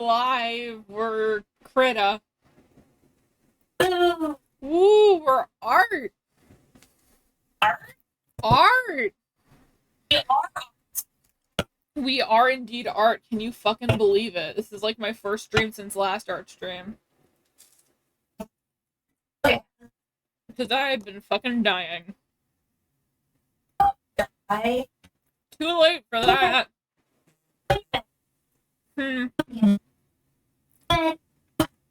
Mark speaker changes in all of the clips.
Speaker 1: live. We're Krita.
Speaker 2: Oh,
Speaker 1: Woo, we're art.
Speaker 2: art?
Speaker 1: Art.
Speaker 2: We are.
Speaker 1: We are indeed art. Can you fucking believe it? This is like my first stream since last art stream.
Speaker 2: Okay.
Speaker 1: Because I've been fucking dying.
Speaker 2: I
Speaker 1: Too late for that. Hmm.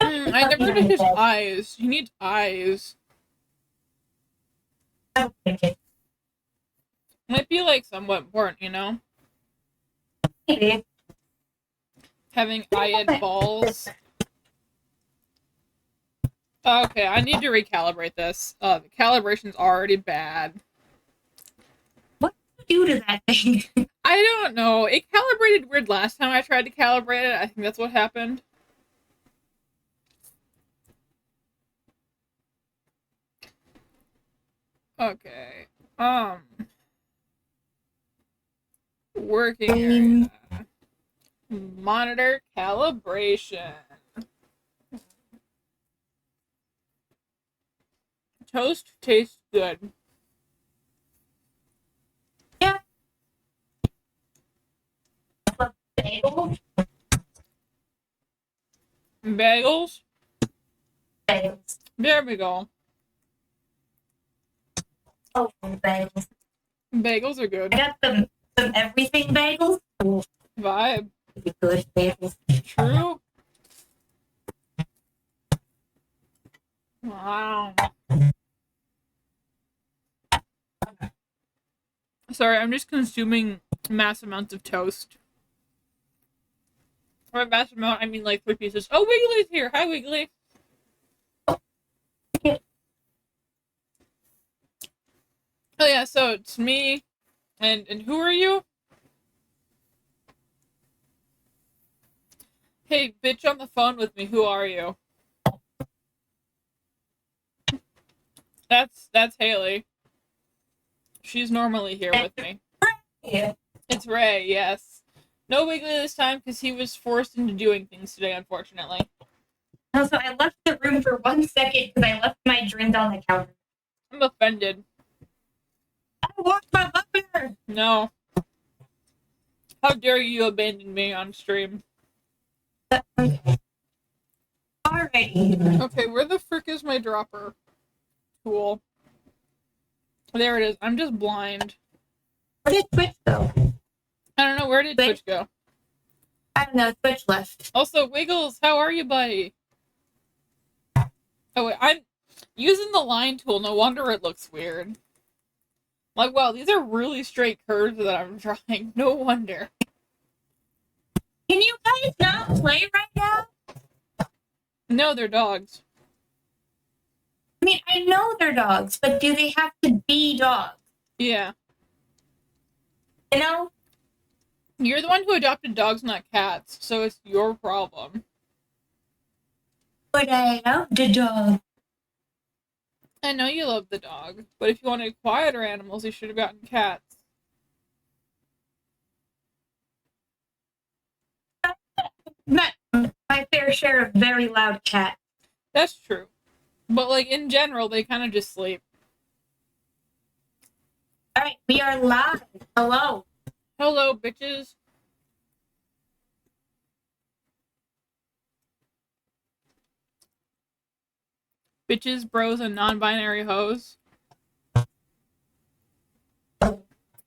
Speaker 1: I never did his eyes. He needs eyes. Might be like somewhat important, you know?
Speaker 2: Maybe.
Speaker 1: Having eyed balls. Okay, I need to recalibrate this. The calibration's already bad.
Speaker 2: What do you do to that thing?
Speaker 1: I don't know. It calibrated weird last time I tried to calibrate it. I think that's what happened. Okay. Working area. Monitor calibration. Toast tastes good.
Speaker 2: Yeah. Bagels?
Speaker 1: Bagels?
Speaker 2: Bagels.
Speaker 1: There we go.
Speaker 2: Oh, bagels.
Speaker 1: Bagels are
Speaker 2: I
Speaker 1: good.
Speaker 2: got some everything bagels.
Speaker 1: Vibe.
Speaker 2: Good bagels.
Speaker 1: True. Wow. Sorry, I'm just consuming mass amounts of toast. By mass amount, I mean like 3 pieces. Oh, Wiggly's here. Hi, Wiggly. Oh yeah, so it's me, and who are you? Hey, bitch on the phone with me. Who are you? That's Haley. She's normally here with me.
Speaker 2: Yeah.
Speaker 1: It's Ray. Yes. No Wiggly this time because he was forced into doing things today, unfortunately.
Speaker 2: Also, I left the room for 1 second because I left my drink on the counter.
Speaker 1: I'm offended.
Speaker 2: I walked my butler.
Speaker 1: No. How dare you abandon me on stream?
Speaker 2: Alrighty.
Speaker 1: Okay, where the frick is my dropper? Cool. There it is. I'm just blind.
Speaker 2: Where did Twitch go?
Speaker 1: I don't know. Where did Twitch go?
Speaker 2: I don't know. Twitch left.
Speaker 1: Also, Wiggles, how are you, buddy? Oh, wait. I'm using the line tool. No wonder it looks weird. Like, wow, these are really straight curves that I'm drawing. No wonder.
Speaker 2: Can you guys not play right now?
Speaker 1: No, they're dogs.
Speaker 2: I mean, I know they're dogs, but do they have to be dogs?
Speaker 1: Yeah.
Speaker 2: You know?
Speaker 1: You're the one who adopted dogs, not cats, so it's your problem.
Speaker 2: But I love the dog.
Speaker 1: I know you love the dog, but if you wanted quieter animals, you should have gotten cats.
Speaker 2: Met my fair share of very loud cats.
Speaker 1: That's true. But, like, in general, they kind of just sleep.
Speaker 2: Alright, we are live. Hello.
Speaker 1: Hello, bitches. Bitches, bros, and non-binary hoes.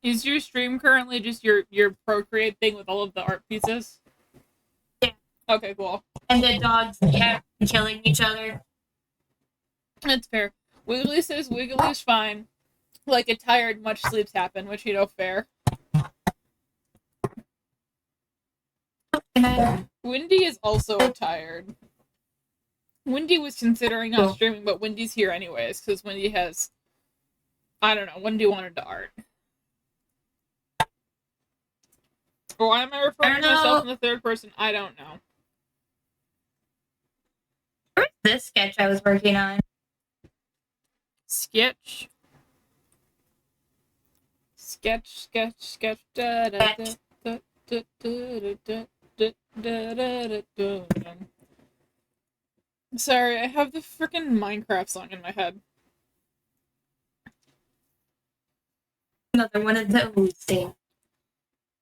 Speaker 1: Is your stream currently just your Procreate thing with all of the art pieces?
Speaker 2: Yeah.
Speaker 1: Okay, cool.
Speaker 2: And the dogs kept killing each other.
Speaker 1: That's fair. Wiggly says Wiggly's fine. Like a tired, much sleeps happen, which, you know, fair. Wendy is also tired. Wendy was considering not streaming, but Wendy's here anyways, because Wendy has... I don't know, Wendy wanted to art. Or why am I referring to myself in the third person? I don't know.
Speaker 2: Where's this sketch I was working on?
Speaker 1: Sketch. Sketch. Da, da, da, da, da, da, da, da. Sorry, I have the freaking Minecraft song in my head.
Speaker 2: Another one of those things.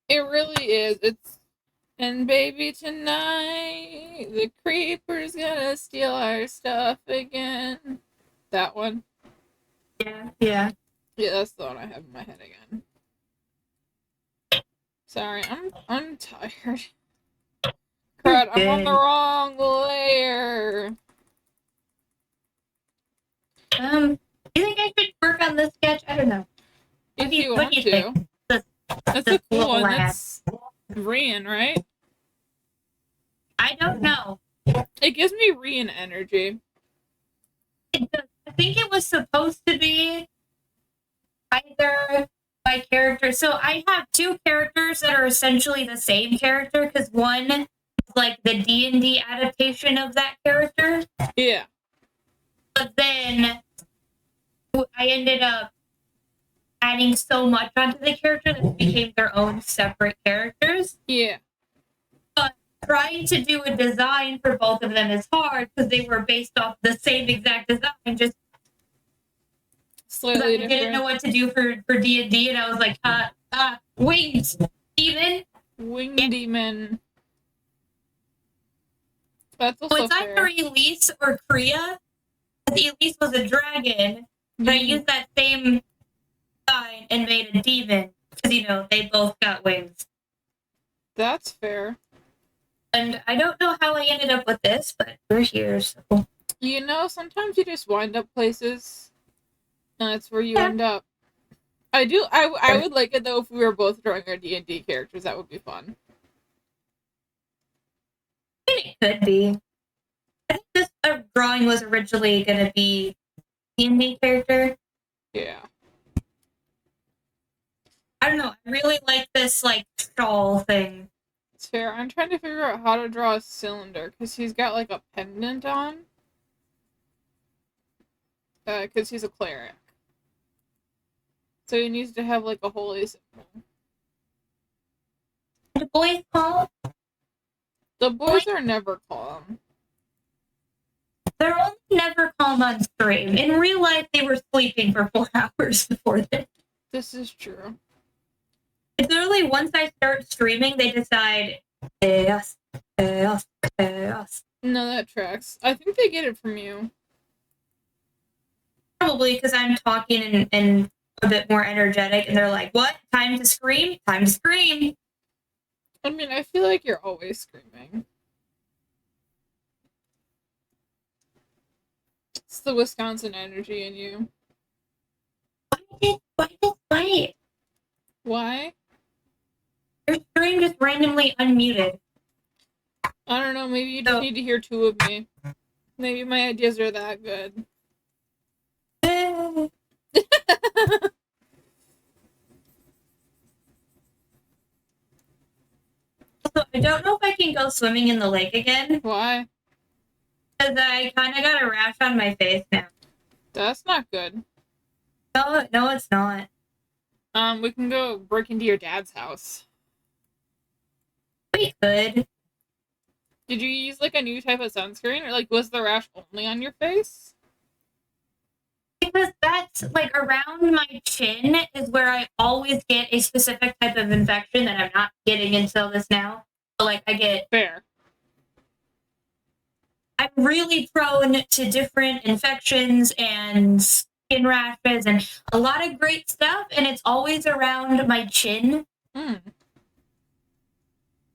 Speaker 1: It really is. It's and baby tonight the creeper's gonna steal our stuff again. That one.
Speaker 2: Yeah.
Speaker 1: Yeah, that's the one I have in my head again. Sorry, I'm tired. Crud, I'm on the wrong layer.
Speaker 2: You think I should work on this sketch? I don't know.
Speaker 1: If you want to. That's a cool one. That's Rian, right?
Speaker 2: I don't know.
Speaker 1: It gives me Rian energy.
Speaker 2: I think it was supposed to be either by character. So I have two characters that are essentially the same character because one is like the D&D adaptation of that character.
Speaker 1: Yeah.
Speaker 2: But then I ended up adding so much onto the character that they became their own separate characters.
Speaker 1: Yeah.
Speaker 2: But trying to do a design for both of them is hard because they were based off the same exact design, just
Speaker 1: slightly different.
Speaker 2: I didn't know what to do for D&D, and I was like, wings, even
Speaker 1: wing demon. That's also
Speaker 2: so it's
Speaker 1: fair.
Speaker 2: either Elise or Kriya. Elise was a dragon, but I used that same design and made a demon because they both got wings.
Speaker 1: That's fair.
Speaker 2: And I don't know how I ended up with this, but we're here. So.
Speaker 1: Sometimes you just wind up places, and that's where you end up. I would like it though if we were both drawing our D&D characters. That would be fun.
Speaker 2: It could be. I think this drawing was originally going to be D&D character.
Speaker 1: Yeah.
Speaker 2: I don't know. I really like this shawl thing.
Speaker 1: It's fair. I'm trying to figure out how to draw a cylinder because he's got a pendant on. Because he's a cleric. So he needs to have a holy symbol.
Speaker 2: The boys calm?
Speaker 1: The boys are never calm.
Speaker 2: They're only never calm on stream. In real life, they were sleeping for 4 hours before this.
Speaker 1: This is true.
Speaker 2: It's literally once I start streaming, they decide, chaos.
Speaker 1: No, that tracks. I think they get it from you.
Speaker 2: Probably because I'm talking and a bit more energetic, and they're like, what? Time to scream? Time to scream.
Speaker 1: I mean, I feel like you're always screaming. It's the Wisconsin energy in you.
Speaker 2: Why?
Speaker 1: Why?
Speaker 2: Your stream just randomly unmuted.
Speaker 1: I don't know, maybe you just need to hear two of me. Maybe my ideas are that good.
Speaker 2: So I don't know if I can go swimming in the lake again.
Speaker 1: Why?
Speaker 2: Because I kind of got a rash on my face now.
Speaker 1: That's not good.
Speaker 2: No, it's not.
Speaker 1: We can go break into your dad's house.
Speaker 2: We could.
Speaker 1: Did you use a new type of sunscreen, or was the rash only on your face?
Speaker 2: Because that's around my chin is where I always get a specific type of infection that I'm not getting until this now. So I get
Speaker 1: fair.
Speaker 2: I'm really prone to different infections and skin rashes and a lot of great stuff, and it's always around my chin.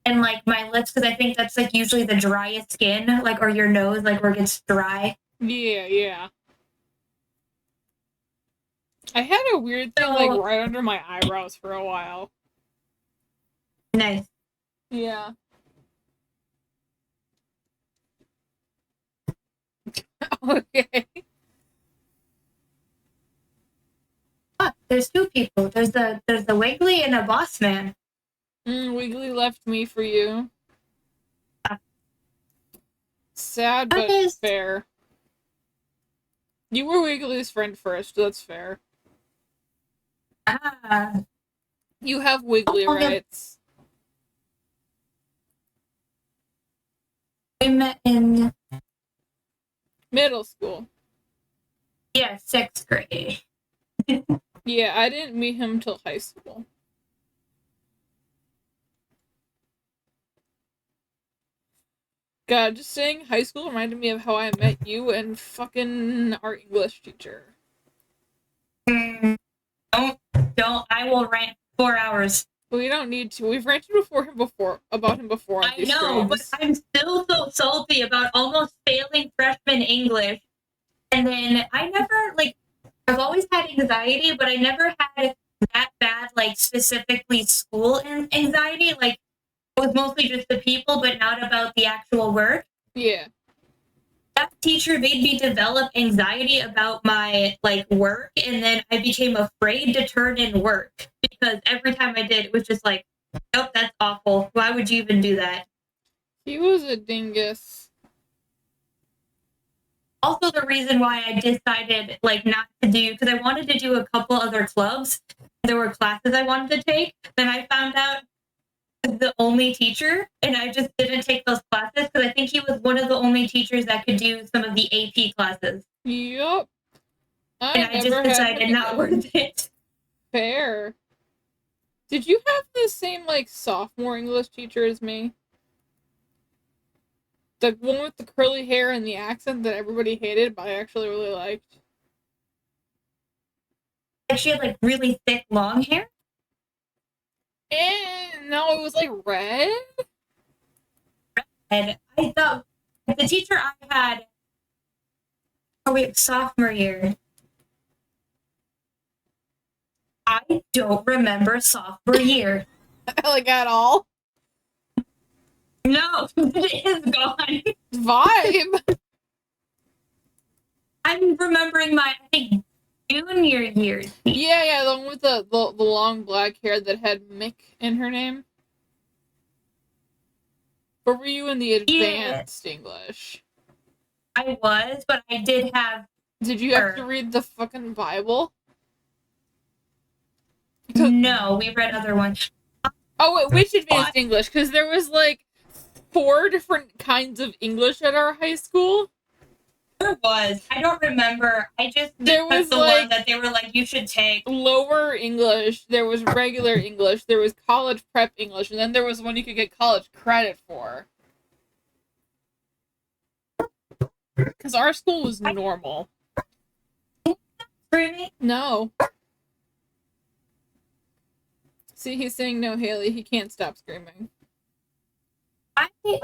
Speaker 2: And my lips, because I think that's usually the driest skin, or your nose, where it gets dry.
Speaker 1: Yeah. I had a weird thing right under my eyebrows for a while.
Speaker 2: Nice.
Speaker 1: Yeah. Okay.
Speaker 2: Oh, there's two people. There's the Wiggly and a boss man.
Speaker 1: Wiggly left me for you. Sad, but fair. You were Wiggly's friend first, that's fair. You have Wiggly rights.
Speaker 2: met in
Speaker 1: Middle school.
Speaker 2: 6th grade.
Speaker 1: Yeah, I didn't meet him till high school. God, just saying high school reminded me of how I met you and fucking our English teacher.
Speaker 2: Don't. I will rant 4 hours.
Speaker 1: We don't need to. We've ranted about him before on
Speaker 2: I
Speaker 1: these
Speaker 2: know, but
Speaker 1: streams.
Speaker 2: I'm still so salty about almost failing freshman English. And then I never, like, I've always had anxiety, but I never had that bad, like, specifically school anxiety. Like, it was mostly just the people, but not about the actual work.
Speaker 1: Yeah.
Speaker 2: That teacher made me develop anxiety about my, like, work, and then I became afraid to turn in work because every time I did, it was just like, nope, that's awful. Why would you even do that?
Speaker 1: He was a dingus.
Speaker 2: Also, the reason why I decided, like, not to do, because I wanted to do a couple other clubs. There were classes I wanted to take. Then I found out the only teacher, and I just didn't take those classes because I think he was one of the only teachers that could do some of the AP classes.
Speaker 1: Yup.
Speaker 2: And I just decided not worth it.
Speaker 1: Fair. Did you have the same, like, sophomore English teacher as me? The one with the curly hair and the accent that everybody hated, but I actually really liked.
Speaker 2: And she had, like, really thick, long hair?
Speaker 1: And no, it was like red.
Speaker 2: And I thought the teacher I had, sophomore year. I don't remember sophomore year.
Speaker 1: Like at all.
Speaker 2: No, it is gone.
Speaker 1: Vibe.
Speaker 2: I'm remembering my, I think, junior year.
Speaker 1: Yeah, the one with the long black hair that had Mick in her name. Or were you in the advanced English?
Speaker 2: I was, but I did have.
Speaker 1: Did you have to read the fucking Bible?
Speaker 2: No, we read other ones.
Speaker 1: Oh wait, which advanced English? Because there was like 4 different kinds of English at our high school.
Speaker 2: There was. I don't remember. I just
Speaker 1: there was
Speaker 2: the
Speaker 1: like
Speaker 2: one that they were like, you should take.
Speaker 1: Lower English, there was regular English, there was college prep English, and then there was one you could get college credit for. Because our school was normal.
Speaker 2: Really?
Speaker 1: No. See, he's saying no, Haley. He can't stop screaming.
Speaker 2: I think.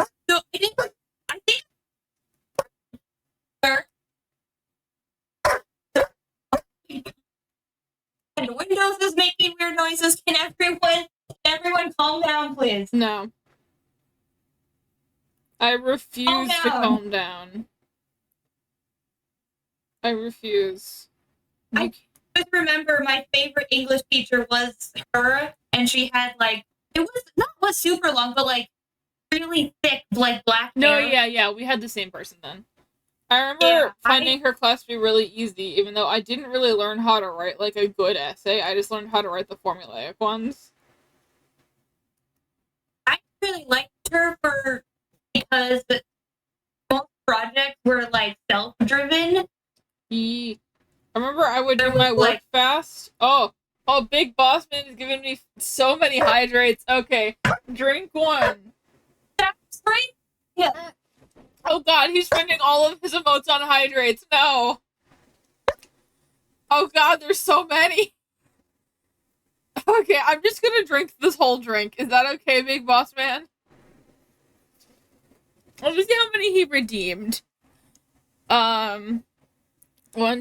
Speaker 2: And Windows is making weird noises. Can everyone calm down, please?
Speaker 1: No. I refuse to calm down. I refuse.
Speaker 2: I just remember my favorite English teacher was her, and she had like, it was super long, but like really thick, like black hair.
Speaker 1: No, yeah, we had the same person then. I remember finding her class to be really easy, even though I didn't really learn how to write like a good essay. I just learned how to write the formulaic ones.
Speaker 2: I really liked her because most projects were like self-driven.
Speaker 1: I remember I would do my work fast. Oh, Big Boss Man is giving me so many hydrates. Okay, drink one.
Speaker 2: That's right. Yeah.
Speaker 1: Oh god, he's spending all of his emotes on hydrates. No. Oh god, there's so many. Okay, I'm just gonna drink this whole drink. Is that okay, Big Boss Man? Let me see how many he redeemed. 1,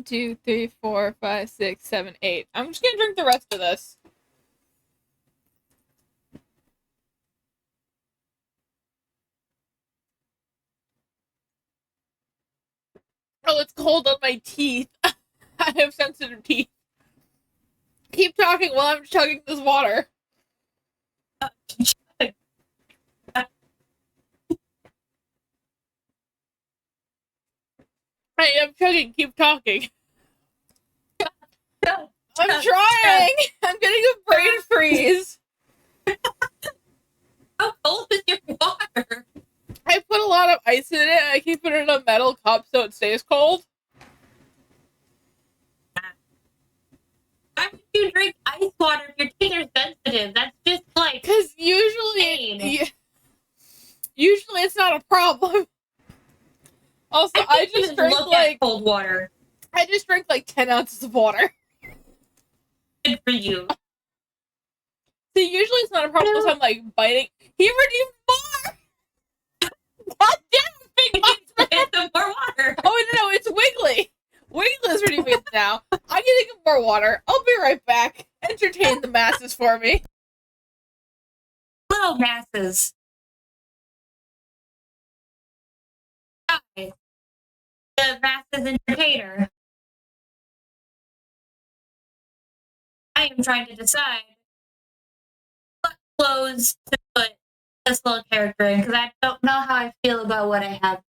Speaker 1: 2, 3, 4, 5, 6, 7, 8. I'm just gonna drink the rest of this. Oh, it's cold on my teeth. I have sensitive teeth. Keep talking while I'm chugging this water. I am chugging. Keep talking. I'm trying. I'm getting a brain freeze.
Speaker 2: How cold is your water?
Speaker 1: I put a lot of ice in it, and I keep it in a metal cup so it stays cold.
Speaker 2: Why would you drink ice water if your teeth are sensitive? That's just like
Speaker 1: Because usually it's not a problem. Also, I just drank
Speaker 2: cold water.
Speaker 1: I just drank like 10 ounces of water.
Speaker 2: Good for you.
Speaker 1: See, usually it's not a problem if I'm like biting. He redeemed more! God damn, Big Monster!
Speaker 2: Get some more water.
Speaker 1: Oh, no, it's Wiggly. Wiggly's redeeming it now. I'm gonna get more water. I'll be right back. Entertain the masses for me.
Speaker 2: Little masses. Hi. The masses entertainer. I am trying to decide what clothes to put this little character in because I don't know how I feel about what I have.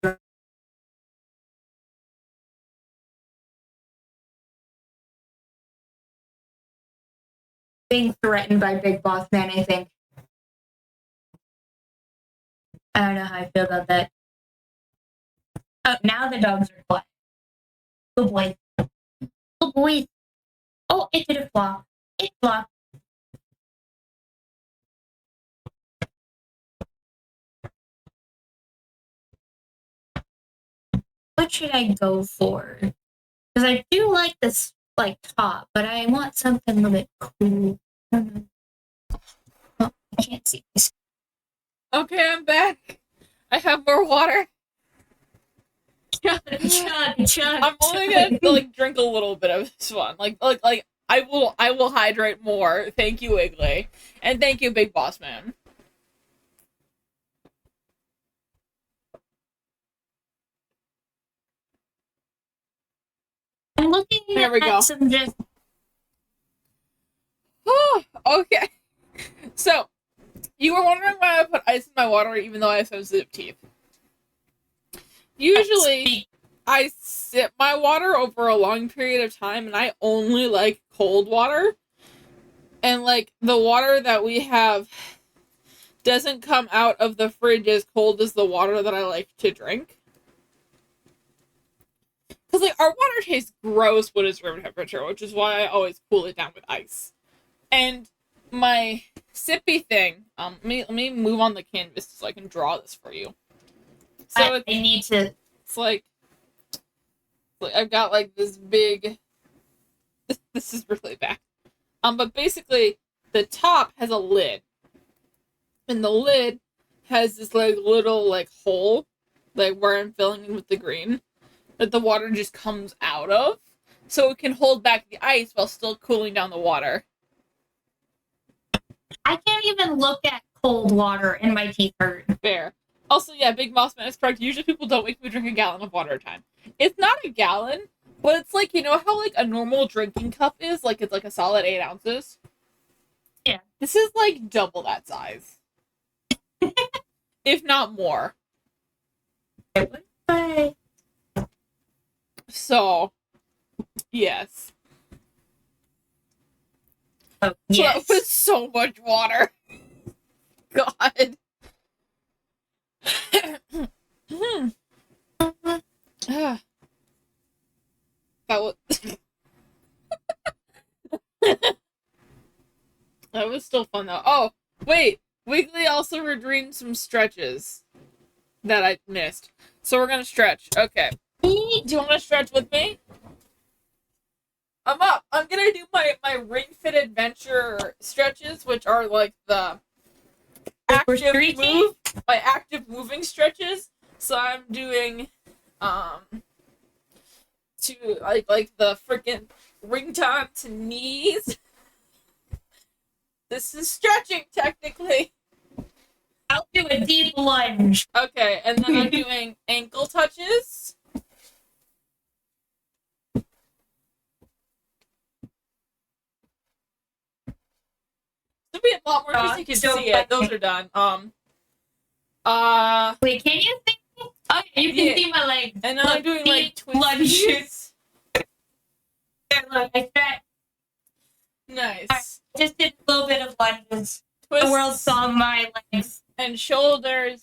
Speaker 2: Being threatened by Big Boss Man, I think. I don't know how I feel about that. Oh, now the dogs are quiet. Good boy. Good boy. Oh, it did a flop. It flopped. What should I go for? Because I do like this like top, but I want something a little bit cool. Oh, I can't see this.
Speaker 1: Okay, I'm back. I have more water.
Speaker 2: Chug.
Speaker 1: I'm only gonna like drink a little bit of this one. Like I will hydrate more. Thank you, Wiggly. And thank you, Big Boss Man.
Speaker 2: I'm looking
Speaker 1: There we
Speaker 2: at
Speaker 1: go.
Speaker 2: some just.
Speaker 1: Okay. So, you were wondering why I put ice in my water even though I have sensitive teeth. Usually, I sip my water over a long period of time and I only like cold water. And like the water that we have doesn't come out of the fridge as cold as the water that I like to drink. Because like our water tastes gross when it's room temperature, which is why I always cool it down with ice. And my sippy thing, let me move on the canvas so I can draw this for you. So
Speaker 2: I need to.
Speaker 1: It's like I've got like this big. This is really bad. But basically, the top has a lid, and the lid has this like little like hole, like where I'm filling in with the green, that the water just comes out of, so it can hold back the ice while still cooling down the water.
Speaker 2: I can't even look at cold water and my teeth hurt.
Speaker 1: Fair. Also, yeah, Big Moss Man is correct. Usually people don't make me drink a gallon of water at a time. It's not a gallon, but it's like, you know how like a normal drinking cup is? Like it's like a solid 8 ounces?
Speaker 2: Yeah.
Speaker 1: This is like double that size. If not more.
Speaker 2: Bye.
Speaker 1: So, yes.
Speaker 2: Oh, yes.
Speaker 1: That was so much water. God. That was that was still fun though. Oh, wait. Wiggly also redeemed some stretches that I missed. So we're gonna stretch. Okay. Do you want to stretch with me? I'm up. I'm gonna do my Ring Fit Adventure stretches, which are like the active moving stretches. So I'm doing to like the freaking ringtone to knees. This is stretching technically.
Speaker 2: I'll do a deep lunge.
Speaker 1: Okay, and then I'm doing ankle touches. There'll be a lot more because you can
Speaker 2: so
Speaker 1: see it. Those are done.
Speaker 2: Wait, can you see me? Oh, you can see my legs.
Speaker 1: And then I'm doing like
Speaker 2: lunges. Look, I stretch.
Speaker 1: Nice.
Speaker 2: I just did a little bit of lunges.
Speaker 1: Twists
Speaker 2: The world saw my legs.
Speaker 1: and shoulders.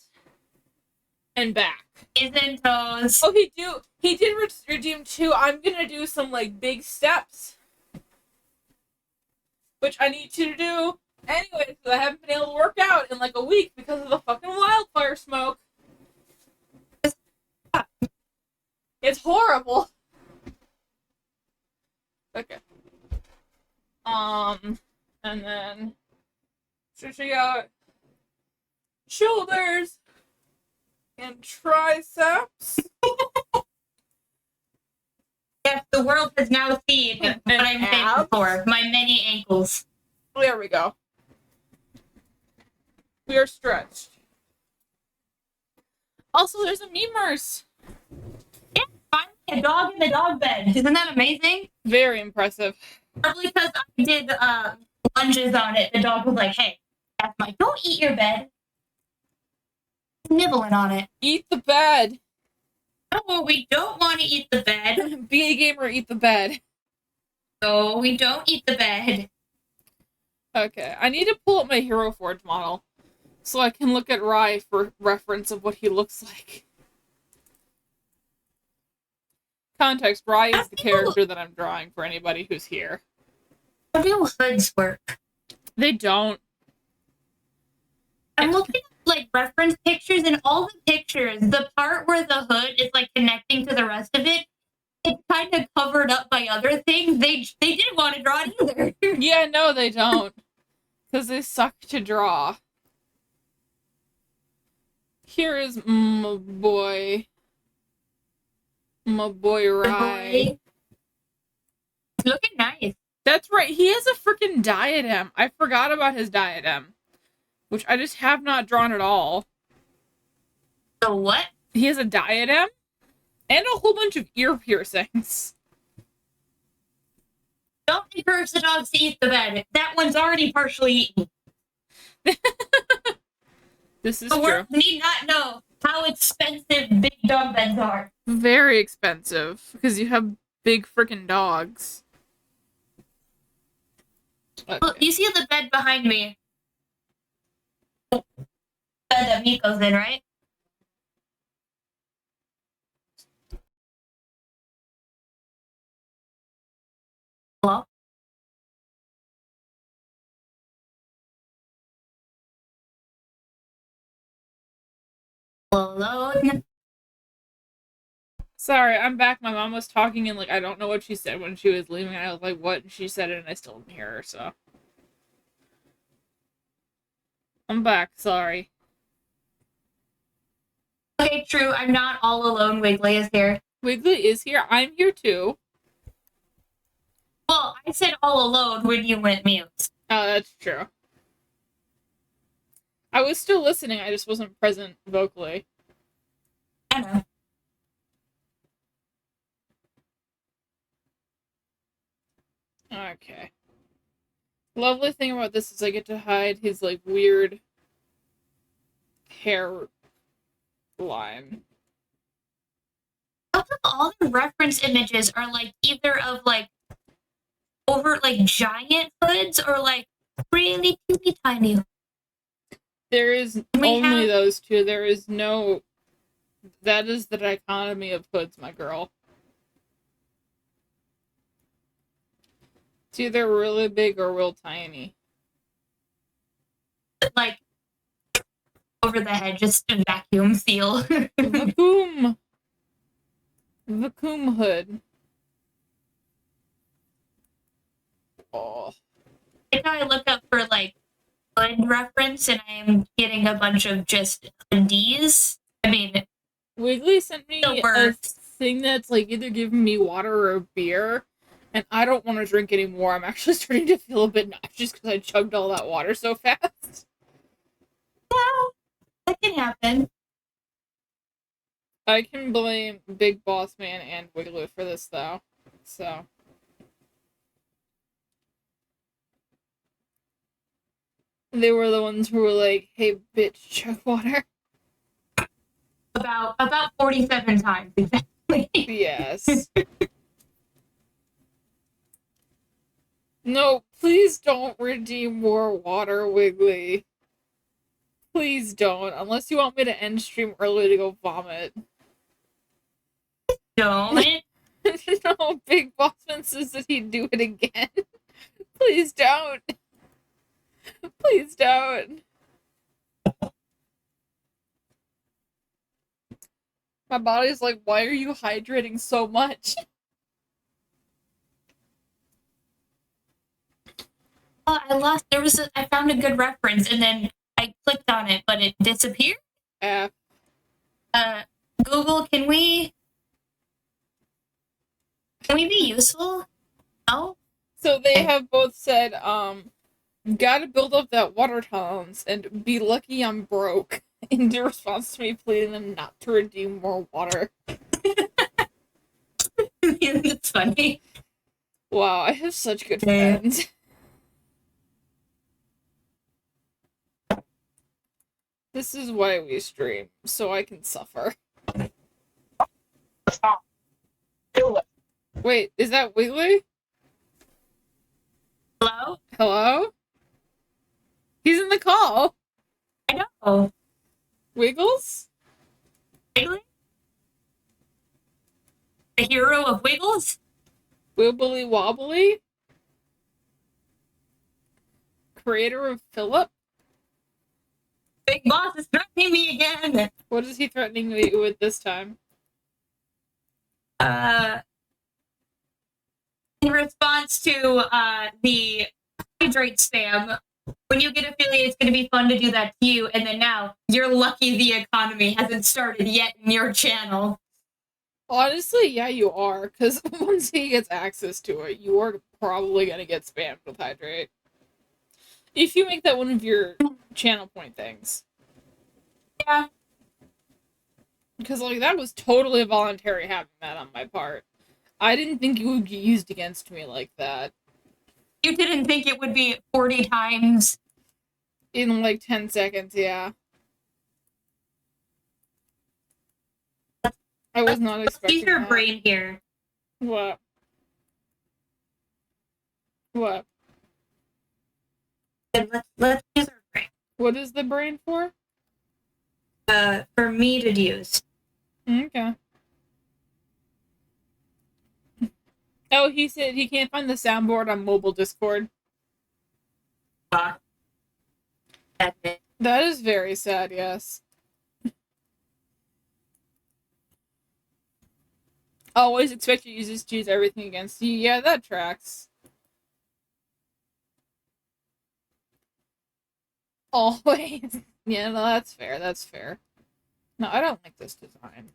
Speaker 1: and back.
Speaker 2: He's in toes.
Speaker 1: Oh, he did redeem 2. I'm gonna do some, like, big steps, which I need to do anyway, because I haven't been able to work out in, like, a week because of the fucking wildfire smoke. It's horrible. Okay. And then stretching out shoulders and triceps.
Speaker 2: Yes, the world has now seen what I'm
Speaker 1: abs.
Speaker 2: thankful for. My many ankles.
Speaker 1: There we go. We are stretched. Also, there's a memers.
Speaker 2: Yeah, finally a dog in the dog bed. Isn't that amazing?
Speaker 1: Very impressive.
Speaker 2: Probably because I did lunges on it. The dog was like, hey, that's my, don't eat your bed. Nibbling on it.
Speaker 1: Eat the bed.
Speaker 2: No, we don't want to eat the bed.
Speaker 1: Be a gamer, eat the bed.
Speaker 2: No, we don't eat the bed.
Speaker 1: Okay, I need to pull up my Hero Forge model so I can look at Rai for reference of what he looks like. Context, Rai is the character that I'm drawing for anybody who's here.
Speaker 2: How do hoods work?
Speaker 1: They don't.
Speaker 2: I'm looking at like reference pictures, and all the pictures, the part where the hood is like connecting to the rest of it, it's kind of covered up by other things. They didn't want to draw it either.
Speaker 1: Yeah, no, they don't. Because they suck to draw. Here is my boy. My boy Rai.
Speaker 2: It's looking nice.
Speaker 1: That's right, he has a freaking diadem. I forgot about his diadem. Which I just have not drawn at all.
Speaker 2: So what?
Speaker 1: He has a diadem and a whole bunch of ear piercings.
Speaker 2: Don't encourage the dogs to eat the bed. That one's already partially eaten.
Speaker 1: This is
Speaker 2: The
Speaker 1: true.
Speaker 2: world need not know how expensive big dog beds are.
Speaker 1: Very expensive because you have big freaking dogs. Okay.
Speaker 2: Look, you see the bed behind me? Bed that Miko's in, right? Hello? Hello?
Speaker 1: Sorry, I'm back. My mom was talking and like I don't know what she said when she was leaving. I was like, "What?" And she said it, and I still didn't hear her. So I'm back. Sorry.
Speaker 2: Okay, true. I'm not all alone. Wiggly is here.
Speaker 1: Wiggly is here. I'm here too.
Speaker 2: Well, I said all alone when you went mute.
Speaker 1: Oh, that's true. I was still listening. I just wasn't present vocally.
Speaker 2: I know.
Speaker 1: Okay. Lovely thing about this is I get to hide his like weird hair line.
Speaker 2: How come all the reference images are like either of like over like giant hoods or like really teeny tiny?
Speaker 1: There is only those two. There is no. That is the dichotomy of hoods, my girl. It's either really big or real tiny.
Speaker 2: Like over the head, just a vacuum seal.
Speaker 1: Vacuum. Vacuum hood. Oh.
Speaker 2: I know I look up for like hood reference, and I am getting a bunch of just hoodies. I mean,
Speaker 1: Wiggly sent me
Speaker 2: the
Speaker 1: a
Speaker 2: worst.
Speaker 1: thing that's like either giving me water or beer, and I don't want to drink anymore. I'm actually starting to feel a bit nauseous because I chugged all that water so fast.
Speaker 2: Well, that can happen.
Speaker 1: I can blame Big Boss Man and Wiggly for this, though. So. They were the ones who were like, hey, bitch, chug water.
Speaker 2: About 47 times, exactly.
Speaker 1: Yes. No, please don't redeem more water, Wiggly. Please don't, unless you want me to end stream early to go vomit.
Speaker 2: Don't.
Speaker 1: No, Big Bossman says that he'd do it again. Please don't. Please don't. My body's like, why are you hydrating so much?
Speaker 2: Oh, I found a good reference and then I clicked on it, but it disappeared.
Speaker 1: F.
Speaker 2: Google, can we be useful? No?
Speaker 1: So they have both said, gotta build up that water tolerance and be lucky I'm broke. In response to me pleading them not to redeem more water.
Speaker 2: It's funny.
Speaker 1: Wow, I have such good
Speaker 2: Yeah.
Speaker 1: friends. This is why we stream, so I can suffer. Wait, is that Wiggly?
Speaker 2: Hello?
Speaker 1: Hello? He's in the call.
Speaker 2: I know.
Speaker 1: Wiggles?
Speaker 2: Wiggly? The hero of Wiggles?
Speaker 1: Wibbly Wobbly? Creator of Philip?
Speaker 2: Big Boss is threatening me again.
Speaker 1: What is he threatening me with this time?
Speaker 2: In response to the hydrate spam, when you get affiliate, it's going to be fun to do that to you. And then now, you're lucky the economy hasn't started yet in your channel.
Speaker 1: Honestly, yeah, you are. Because once he gets access to it, you are probably going to get spammed with Hydrate. If you make that one of your channel point things.
Speaker 2: Yeah.
Speaker 1: Because, like, that was totally voluntary having that on my part. I didn't think it would be used against me like that.
Speaker 2: You didn't think it would be 40 times?
Speaker 1: In, like, 10 seconds, yeah. I was not expecting
Speaker 2: Use your
Speaker 1: that.
Speaker 2: brain here.
Speaker 1: What? What?
Speaker 2: Let's use our brain.
Speaker 1: What is the brain for?
Speaker 2: For me to use.
Speaker 1: Okay. Oh, he said he can't find the soundboard on mobile Discord.
Speaker 2: That's it.
Speaker 1: That is very sad, yes. Always expect your users to use everything against you. Yeah, that tracks. Always. Yeah, no, that's fair, that's fair. No, I don't like this design.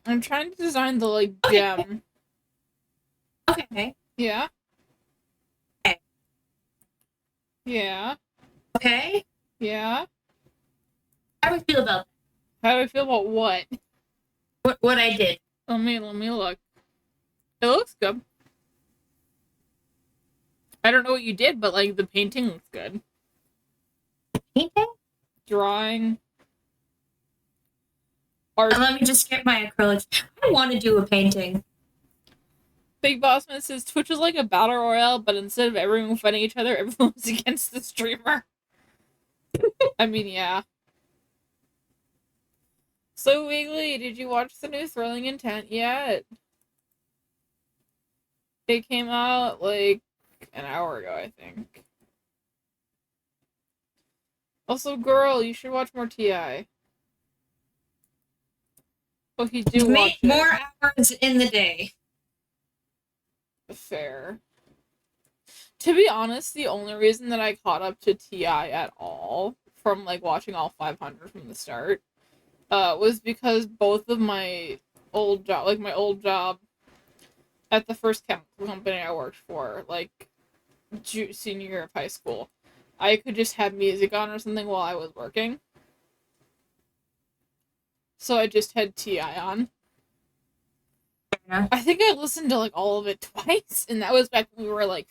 Speaker 1: I'm trying to design the, like, gem.
Speaker 2: Okay.
Speaker 1: Yeah?
Speaker 2: Okay.
Speaker 1: Yeah?
Speaker 2: Okay.
Speaker 1: Yeah?
Speaker 2: How do we feel about
Speaker 1: How do I feel about what?
Speaker 2: what I did?
Speaker 1: Let me look. It looks good. I don't know what you did, but, like, the painting looks good.
Speaker 2: Painting?
Speaker 1: Drawing. Art.
Speaker 2: Let me just get my acrylics. I want to do a painting.
Speaker 1: Big Bossman says Twitch is like a battle royale, but instead of everyone fighting each other, everyone's against the streamer. I mean, yeah. So, Wiggly, did you watch the new Thrilling Intent yet? It came out, like, an hour ago, I think. Also, girl, you should watch more TI. Oh, he do watch
Speaker 2: Make
Speaker 1: it.
Speaker 2: more hours in the day.
Speaker 1: Fair. To be honest, the only reason that I caught up to TI at all from, like, watching all 500 from the start was because both of my old job, like, my old job at the first chemical company I worked for, like, senior year of high school, I could just have music on or something while I was working. So I just had TI on.
Speaker 2: Yeah.
Speaker 1: I think I listened to, like, all of it twice, and that was back when we were, like,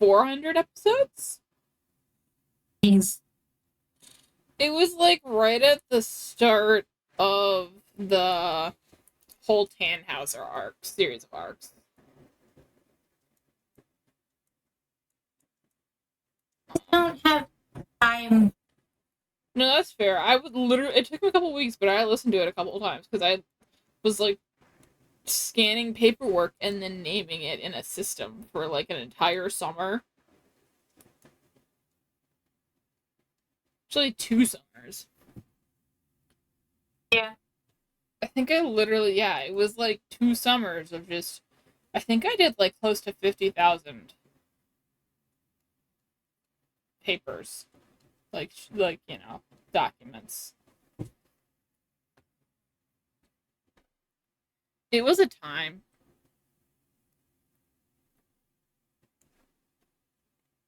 Speaker 1: 400 episodes?
Speaker 2: Jeez.
Speaker 1: It was, like, right at the start of the whole Tannhauser arc, series of arcs.
Speaker 2: don't have time.
Speaker 1: No, that's fair. I would literally. It took me a couple weeks, but I listened to it a couple of times because I was like scanning paperwork and then naming it in a system for like an entire summer. Actually, 2 summers.
Speaker 2: Yeah.
Speaker 1: I think I literally, yeah, it was like 2 summers of just. I think I did like close to 50,000 papers, like documents. It was a time.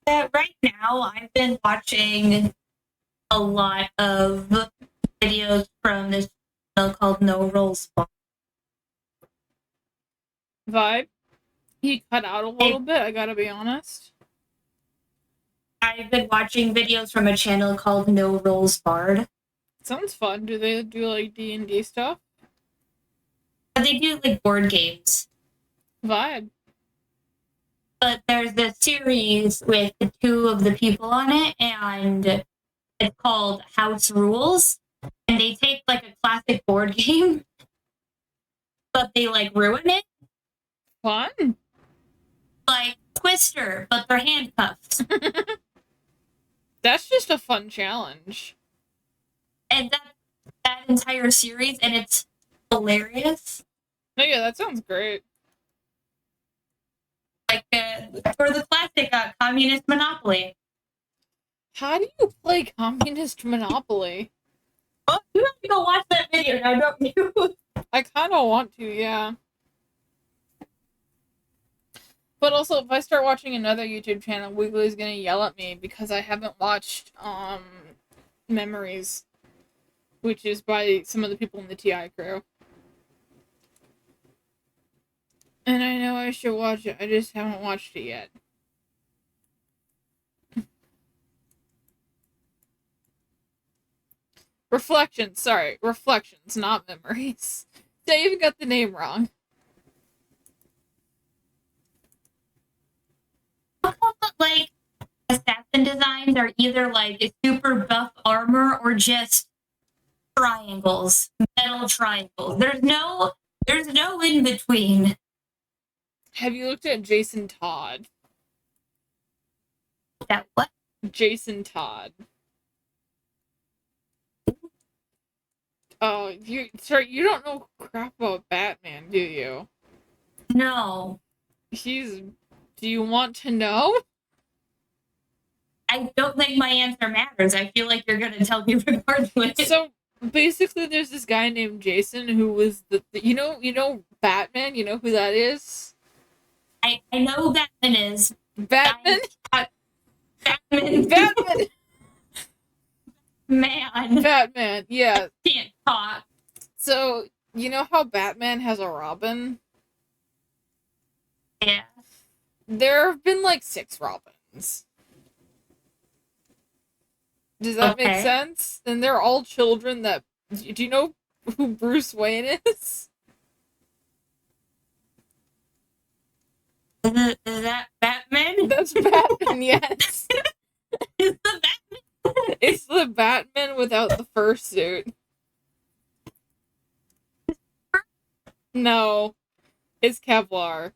Speaker 2: Right now, I've been watching a lot of videos from this channel called No Rules Barred.
Speaker 1: Vibe. He cut out a little bit. I gotta be honest.
Speaker 2: I've been watching videos from a channel called No Rules Barred.
Speaker 1: Sounds fun. Do they do like D&D stuff?
Speaker 2: They do like board games.
Speaker 1: Vibe.
Speaker 2: But there's this series with the two of the people on it, and it's called House Rules. And they take like a classic board game, but they like ruin it.
Speaker 1: Fun.
Speaker 2: Like Twister, but they're handcuffed.
Speaker 1: That's just a fun challenge.
Speaker 2: And that entire series, and it's hilarious.
Speaker 1: No, yeah, that sounds great.
Speaker 2: Like for the classic Communist Monopoly.
Speaker 1: How do you play Communist Monopoly?
Speaker 2: Oh, you have to go watch that video now, don't you?
Speaker 1: I kind of want to, yeah. But also, if I start watching another YouTube channel, Wiggly's gonna yell at me because I haven't watched Memories, which is by some of the people in the TI crew. And I know I should watch it, I just haven't watched it yet. Reflections, not Memories. I even got the name wrong.
Speaker 2: Like assassin designs are either like super buff armor or just triangles, metal triangles. There's no in between.
Speaker 1: Have you looked at Jason Todd?
Speaker 2: That what?
Speaker 1: Jason Todd. Oh, you don't know crap about Batman, do you?
Speaker 2: No.
Speaker 1: Do you want to know?
Speaker 2: I don't think my answer matters. I feel like you're gonna tell me regardless.
Speaker 1: So basically there's this guy named Jason who was the you know Batman, you know who that is?
Speaker 2: I know who Batman is.
Speaker 1: Batman?
Speaker 2: Batman.
Speaker 1: Batman!
Speaker 2: Man.
Speaker 1: Batman, yeah.
Speaker 2: Can't talk.
Speaker 1: So, you know how Batman has a Robin?
Speaker 2: Yeah.
Speaker 1: There have been like 6 Robins. Does that make sense? And they're all children that... Do you know who Bruce Wayne is?
Speaker 2: Is that Batman?
Speaker 1: That's Batman, yes.
Speaker 2: It's the Batman.
Speaker 1: It's the Batman without the fursuit. No. It's Kevlar.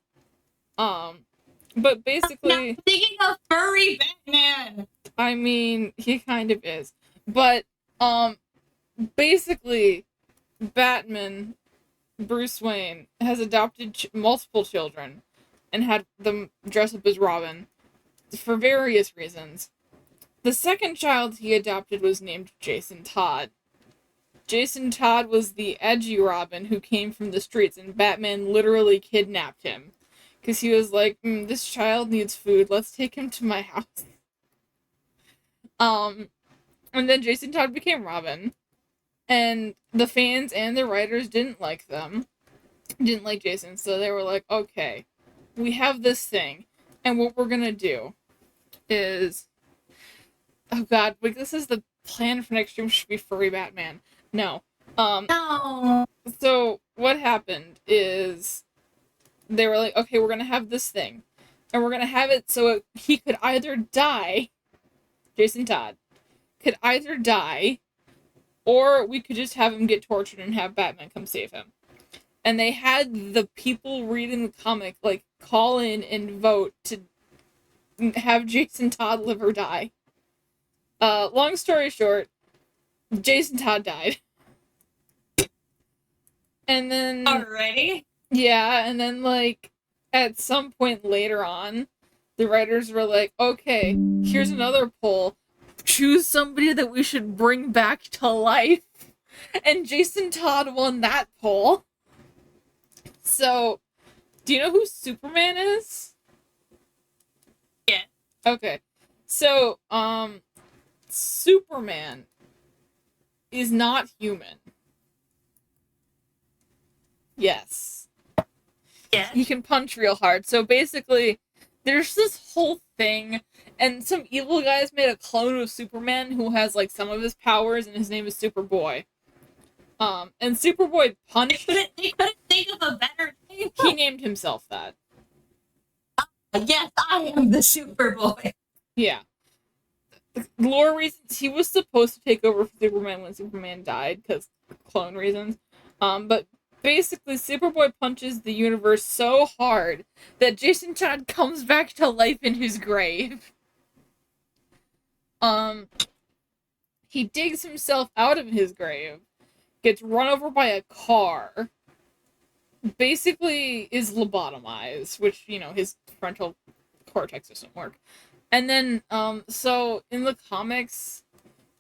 Speaker 1: But basically...
Speaker 2: I'm thinking of furry Batman.
Speaker 1: I mean, he kind of is. But, basically, Batman, Bruce Wayne, has adopted multiple children and had them dress up as Robin for various reasons. The second child he adopted was named Jason Todd. Jason Todd was the edgy Robin who came from the streets, and Batman literally kidnapped him. Because he was like, this child needs food, let's take him to my house. And then Jason Todd became Robin. And the fans and the writers didn't like them. Didn't like Jason, so they were like, okay, we have this thing, and what we're gonna do is... Oh god, like, this is the plan for next year, should be furry Batman. No.
Speaker 2: No.
Speaker 1: So, what happened is... They were like, okay, we're gonna have this thing. And we're gonna have it so he could either die Jason Todd, could either die, or we could just have him get tortured and have Batman come save him. And they had the people reading the comic, like, call in and vote to have Jason Todd live or die. Long story short, Jason Todd died. And then...
Speaker 2: Already?
Speaker 1: Yeah, and then, like, at some point later on, the writers were like, okay, here's another poll. Choose somebody that we should bring back to life. And Jason Todd won that poll. So, do you know who Superman is?
Speaker 2: Yeah.
Speaker 1: Okay. So, Superman is not human. Yes.
Speaker 2: Yeah.
Speaker 1: He can punch real hard. So basically, there's this whole thing, and some evil guys made a clone of Superman who has, like, some of his powers, and his name is Superboy. And Superboy punched...
Speaker 2: They couldn't think of a better name.
Speaker 1: He named himself that.
Speaker 2: Yes, I am the Superboy.
Speaker 1: Yeah. Lore reasons, he was supposed to take over for Superman when Superman died, because clone reasons. But basically, Superboy punches the universe so hard that Jason Todd comes back to life in his grave. He digs himself out of his grave, gets run over by a car, basically is lobotomized, which, you know, his frontal cortex doesn't work. And then, so in the comics,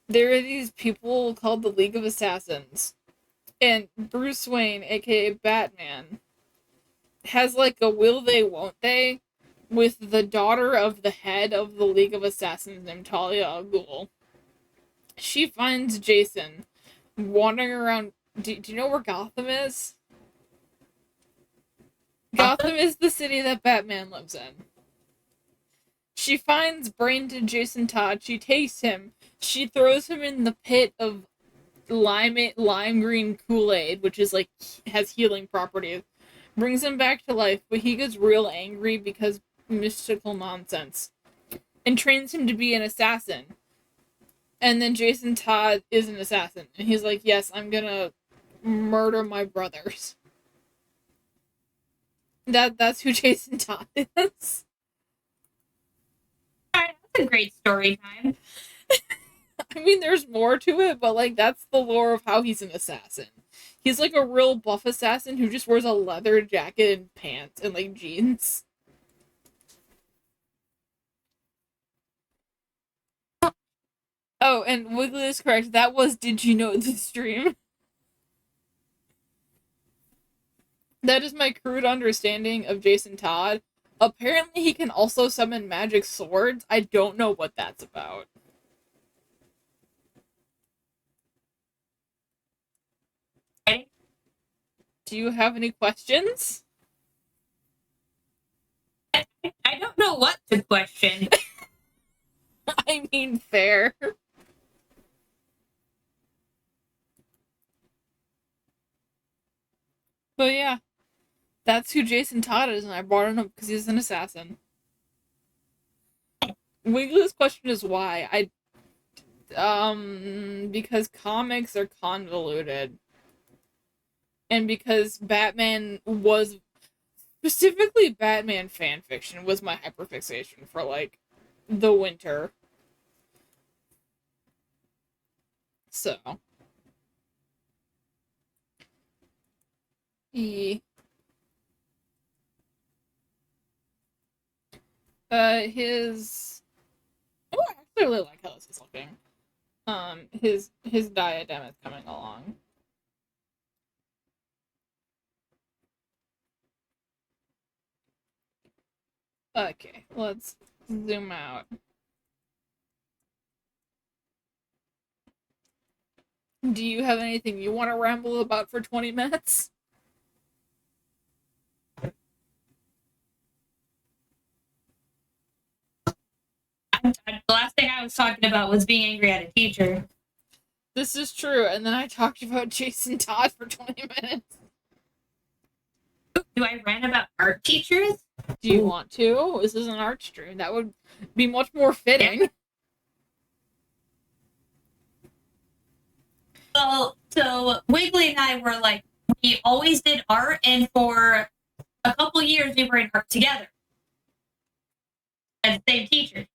Speaker 1: there are these people called the League of Assassins. And Bruce Wayne, aka Batman, has like a will they, won't they, with the daughter of the head of the League of Assassins named Talia al Ghul. She finds Jason wandering around. Do you know where Gotham is? Gotham is the city that Batman lives in. She finds brain-dead Jason Todd. She takes him. She throws him in the pit of lime green Kool-Aid, which is like has healing properties. Brings him back to life, but he gets real angry because mystical nonsense, and trains him to be an assassin. And then Jason Todd is an assassin, and he's like, "Yes, I'm gonna murder my brothers." That's who Jason Todd is.
Speaker 2: Alright, that's a great story time.
Speaker 1: I mean, there's more to it, but, like, that's the lore of how he's an assassin. He's, like, a real buff assassin who just wears a leather jacket and pants and, like, jeans. Oh, and Wiggly is correct. That was Did You Know the stream? That is my crude understanding of Jason Todd. Apparently, he can also summon magic swords. I don't know what that's about. Do you have any questions?
Speaker 2: I don't know what to question.
Speaker 1: I mean, fair. But yeah, that's who Jason Todd is, and I brought him up because he's an assassin. Wiggly's question is why. Because comics are convoluted. And because Batman was... Specifically, Batman fanfiction was my hyperfixation for, like, the winter. So. His... Oh, I actually really like how this is looking. His diadem is coming along. Okay, let's zoom out. Do you have anything you want to ramble about for 20 minutes?
Speaker 2: The last thing I was talking about was being angry at a teacher.
Speaker 1: This is true, and then I talked about Jason Todd for 20 minutes.
Speaker 2: Do I rant about art teachers?
Speaker 1: Do you want to? This is an art stream. That would be much more fitting.
Speaker 2: Well, so Wiggly and I were like, we always did art, and for a couple years we were in art together as the same teacher.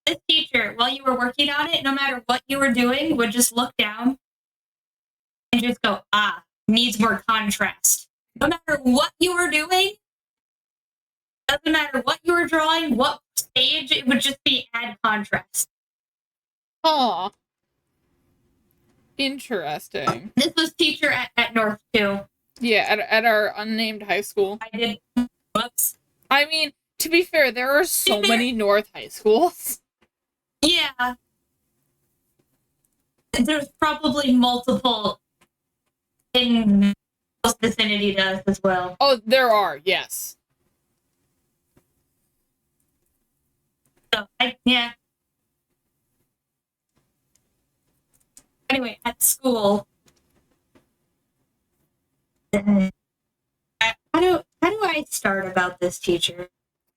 Speaker 2: This teacher, while you were working on it, no matter what you were doing, would just look down and just go, needs more contrast. No matter what you were doing, doesn't matter what you were drawing, what stage, it would just be add contrast.
Speaker 1: Aw. Interesting.
Speaker 2: This was teacher at North too.
Speaker 1: Yeah, at our unnamed high school.
Speaker 2: I did. Whoops.
Speaker 1: I mean, to be fair, there are so many North high schools.
Speaker 2: Yeah. There's probably multiple in close vicinity to us as well.
Speaker 1: Oh, there are, yes.
Speaker 2: So, Anyway, at school, how do I start about this teacher?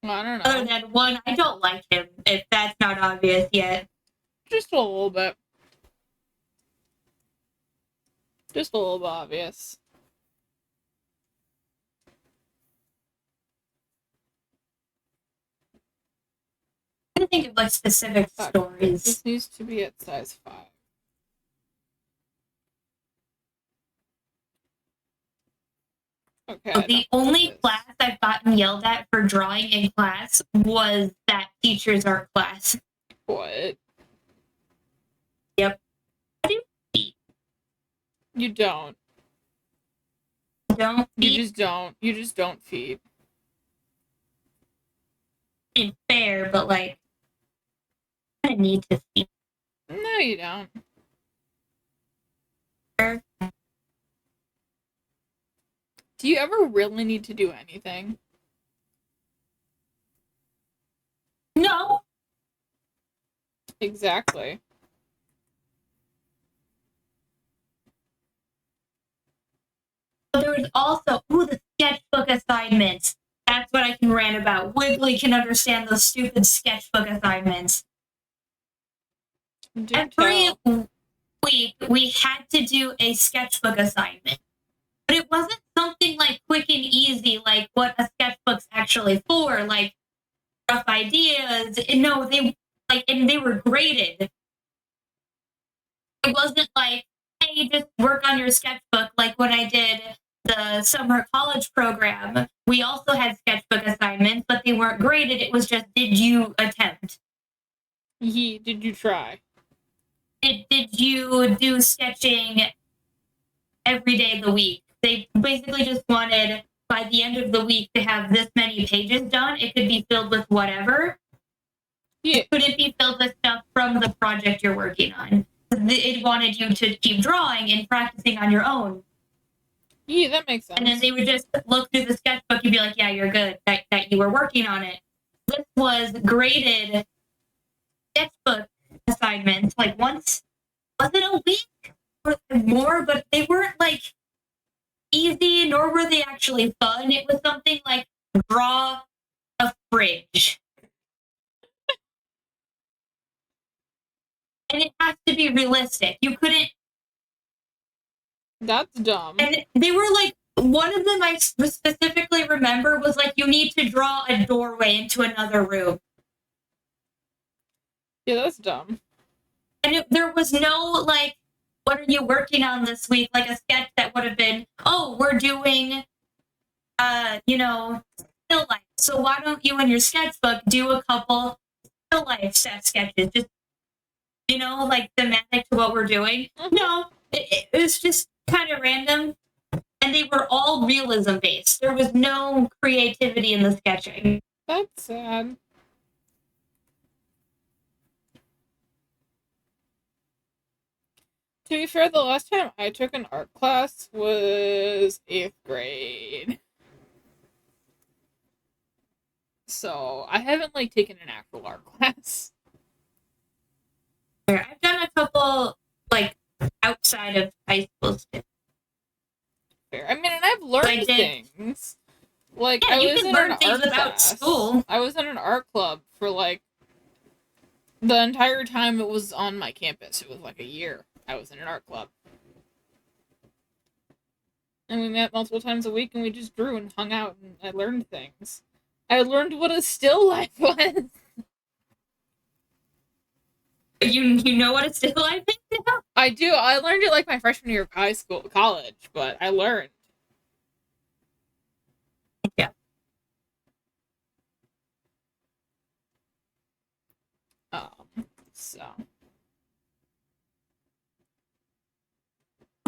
Speaker 1: I don't know.
Speaker 2: Other than one, I don't like him, if that's not obvious yet.
Speaker 1: Just a little bit. Just a little bit obvious.
Speaker 2: I'm trying to think of like specific stories.
Speaker 1: This needs to be at size 5. Okay.
Speaker 2: The only class I've gotten yelled at for drawing in class was that teacher's art class.
Speaker 1: What?
Speaker 2: Yep.
Speaker 1: You don't.
Speaker 2: Don't
Speaker 1: You
Speaker 2: be
Speaker 1: just don't. You just don't feed.
Speaker 2: fair, but like, I need to feed.
Speaker 1: No, you don't.
Speaker 2: her.
Speaker 1: Do you ever really need to do anything?
Speaker 2: No.
Speaker 1: Exactly.
Speaker 2: But there was also, the sketchbook assignments. That's what I can rant about. Wiggly can understand those stupid sketchbook assignments.
Speaker 1: Do
Speaker 2: Every
Speaker 1: tell.
Speaker 2: week, we had to do a sketchbook assignment. But it wasn't something like quick and easy, like what a sketchbook's actually for, like rough ideas. And no, they were graded. It wasn't like, hey, just work on your sketchbook, like when I did the summer college program. We also had sketchbook assignments, but they weren't graded. It was just, did you attempt?
Speaker 1: Did you try?
Speaker 2: Did you do sketching every day of the week? They basically just wanted, by the end of the week, to have this many pages done. It could be filled with whatever.
Speaker 1: Yeah.
Speaker 2: It couldn't be filled with stuff from the project you're working on. It wanted you to keep drawing and practicing on your own.
Speaker 1: Yeah, that makes sense.
Speaker 2: And then they would just look through the sketchbook and be like, yeah, you're good, that you were working on it. This was graded sketchbook assignments, like once, was it a week or more? But they weren't like easy, nor were they actually fun. It was something like draw a fridge. And it has to be realistic. You couldn't.
Speaker 1: That's dumb.
Speaker 2: And they were like, one of them I specifically remember was like, you need to draw a doorway into another room.
Speaker 1: Yeah, that's dumb.
Speaker 2: And there was no like, what are you working on this week? Like a sketch that would have been, oh, we're doing, still life. So why don't you in your sketchbook do a couple still life sketches? Just, like thematic to what we're doing.
Speaker 1: Mm-hmm.
Speaker 2: No, it was just kind of random. And they were all realism based. There was no creativity in the sketching.
Speaker 1: That's sad. To be fair, the last time I took an art class was 8th grade. So, I haven't, taken an actual art class.
Speaker 2: I've done a couple, outside of high school stuff.
Speaker 1: Fair. I mean, and I've learned things. I was in an art class.
Speaker 2: School.
Speaker 1: I was in an art club for, the entire time it was on my campus. It was, a year. I was in an art club. And we met multiple times a week and we just drew and hung out and I learned things. I learned what a still life was.
Speaker 2: You know what a still life is now?
Speaker 1: I do. I learned it like my freshman year of college, but I learned.
Speaker 2: Yeah.
Speaker 1: So.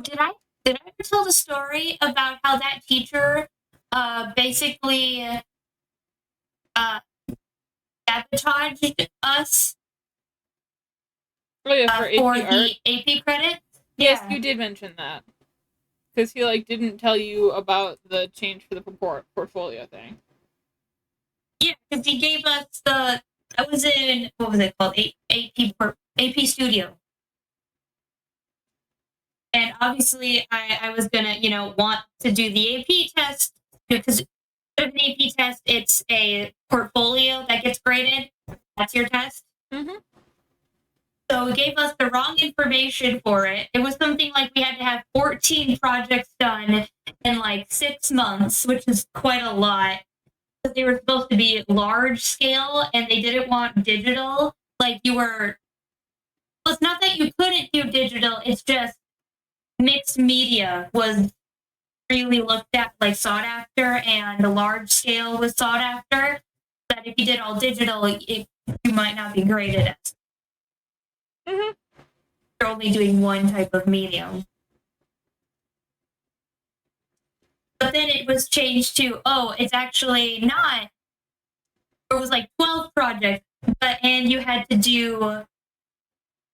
Speaker 2: Did I ever tell the story about how that teacher basically sabotaged us
Speaker 1: Oh yeah, for AP
Speaker 2: for
Speaker 1: art.
Speaker 2: the AP credits?
Speaker 1: Yes,
Speaker 2: Yeah.
Speaker 1: you did mention that. Because he like didn't tell you about the change for the portfolio thing.
Speaker 2: Yeah, because he gave us the. I was in what was it called? AP Studio, and obviously I was gonna want to do the AP test because instead of an AP test, it's a portfolio that gets graded. That's your test.
Speaker 1: Mm-hmm.
Speaker 2: So it gave us the wrong information for it. It was something like we had to have 14 projects done in like 6 months, which is quite a lot. They were supposed to be large scale and they didn't want digital. Like you were, well, it's not that you couldn't do digital, it's just mixed media was really looked at, like sought after, and the large scale was sought after. But if you did all digital, you might not be graded as.
Speaker 1: Mm-hmm.
Speaker 2: You're only doing one type of medium. But then it was changed to, oh, it's actually not. It was like 12 projects, and you had to do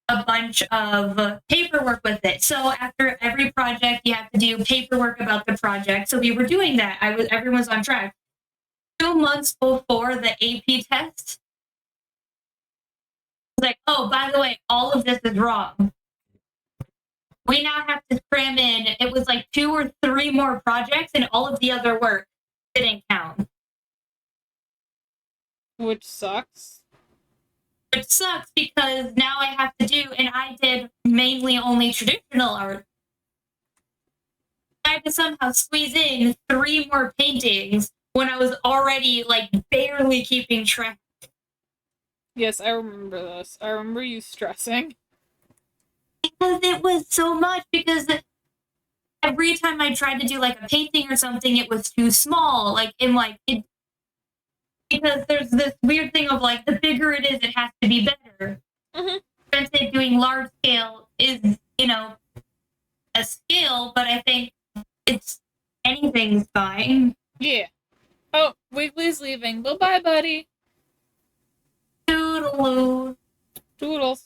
Speaker 2: a bunch of paperwork with it. So after every project, you have to do paperwork about the project. So we were doing that. Everyone was on track. 2 months before the AP test, I was like, oh, by the way, all of this is wrong. We now have to cram in. It was like 2 or 3 more projects, and all of the other work didn't count.
Speaker 1: Which sucks.
Speaker 2: Which sucks because now I have to do, and I did mainly only traditional art. I had to somehow squeeze in 3 more paintings when I was already like barely keeping track.
Speaker 1: Yes, I remember this. I remember you stressing.
Speaker 2: Because it was so much, because every time I tried to do like a painting or something, it was too small. Like in like it, because there's this weird thing of like the bigger it is, it has to be better.
Speaker 1: Mm-hmm.
Speaker 2: Granted, doing large scale is a skill, but I think it's anything's fine.
Speaker 1: Yeah. Oh, Wiggly's leaving. Bye-bye, buddy.
Speaker 2: Toodaloo.
Speaker 1: Toodles.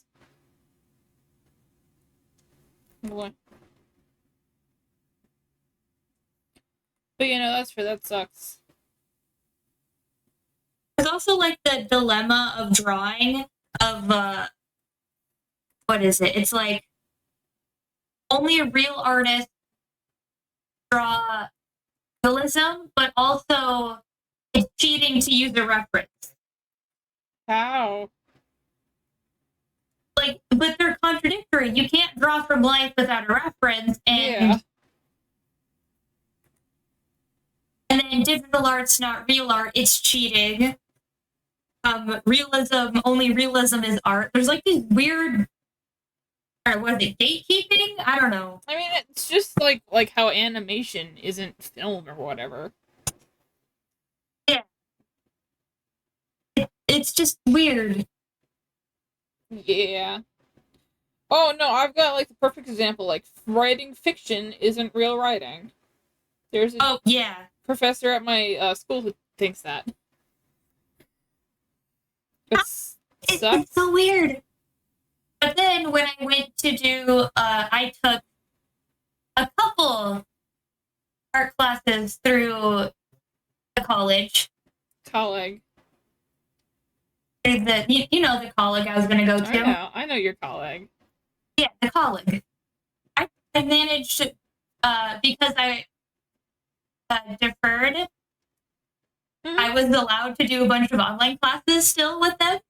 Speaker 1: Boy. But that sucks.
Speaker 2: There's also like the dilemma of drawing of what is it? It's like only a real artist draw realism, but also it's cheating to use a reference.
Speaker 1: How?
Speaker 2: Like, but they're contradictory. You can't draw from life without a reference,
Speaker 1: Yeah.
Speaker 2: and then digital art's not real art, it's cheating. Realism, only realism is art. There's like these weird, what is it, gatekeeping? I don't know.
Speaker 1: I mean, it's just like how animation isn't film or whatever.
Speaker 2: Yeah. It's just weird.
Speaker 1: Yeah. Oh no, I've got like the perfect example. Like writing fiction isn't real writing. There's a professor at my school who thinks that.
Speaker 2: It's so weird. But then when I went to do, I took a couple art classes through the college.
Speaker 1: Colleague.
Speaker 2: The the college I was going to go to.
Speaker 1: I know your colleague.
Speaker 2: Yeah, the college. I managed to, because I deferred. Mm-hmm. I was allowed to do a bunch of online classes still with them.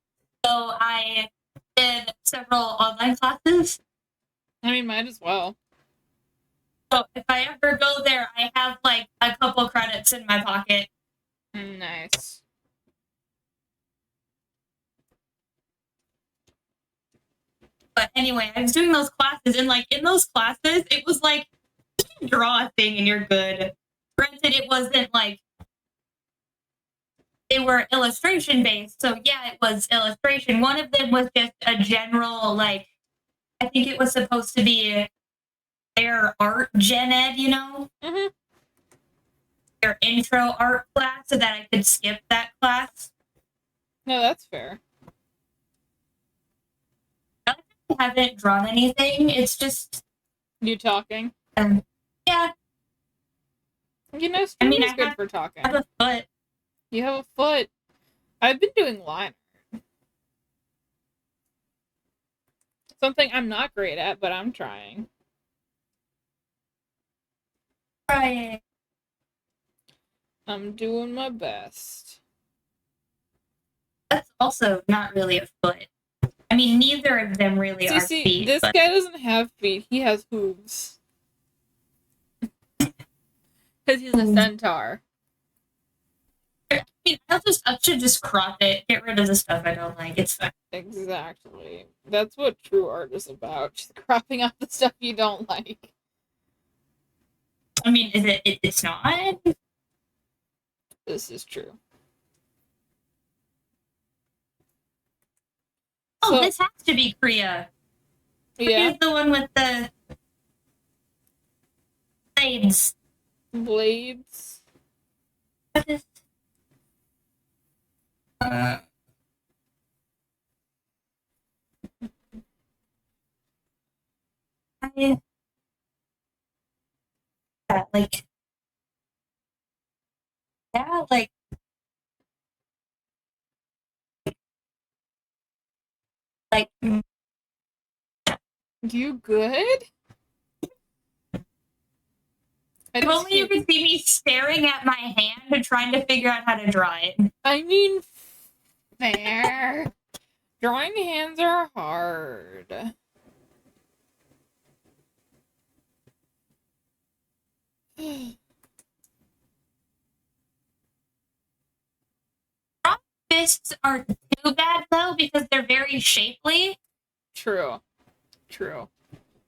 Speaker 2: So I did several online classes.
Speaker 1: I mean, might as well.
Speaker 2: So if I ever go there, I have like a couple credits in my pocket.
Speaker 1: Nice.
Speaker 2: But anyway, I was doing those classes, and like in those classes, it was like draw a thing and you're good. Granted, it wasn't like they were illustration based, so yeah, it was illustration. One of them was just a general, like, I think it was supposed to be their art gen ed, you know,
Speaker 1: Mm-hmm.
Speaker 2: their intro art class, so that I could skip that class.
Speaker 1: No, that's fair.
Speaker 2: I haven't drawn anything. It's just,
Speaker 1: You talking?
Speaker 2: yeah.
Speaker 1: You know,
Speaker 2: I mean,
Speaker 1: streaming's
Speaker 2: I
Speaker 1: good
Speaker 2: have-
Speaker 1: for talking.
Speaker 2: I have a foot.
Speaker 1: You have a foot. I've been doing line art. Something I'm not great at, but I'm trying.
Speaker 2: Right.
Speaker 1: I'm doing my best.
Speaker 2: That's also not really a foot. I mean, neither of them really are
Speaker 1: See,
Speaker 2: feet.
Speaker 1: this
Speaker 2: but
Speaker 1: guy doesn't have feet. He has hooves. Because he's a centaur.
Speaker 2: I mean, I should just crop it, get rid of the stuff I don't like. It's fine.
Speaker 1: Exactly. That's what true art is about. Just cropping out the stuff you don't like.
Speaker 2: I mean, is it's not?
Speaker 1: This is true.
Speaker 2: Oh,
Speaker 1: So-
Speaker 2: this has to be Kriya.
Speaker 1: Yeah,
Speaker 2: Kriya's the one with the blades.
Speaker 1: blades.
Speaker 2: What is? I, like, yeah, like,
Speaker 1: You good? I
Speaker 2: if
Speaker 1: just
Speaker 2: only you
Speaker 1: feel-
Speaker 2: could see me staring at my hand and trying to figure out how to draw it.
Speaker 1: I mean, fair. Drawing hands are hard.
Speaker 2: Fists aren't too bad though because they're very shapely.
Speaker 1: True. True.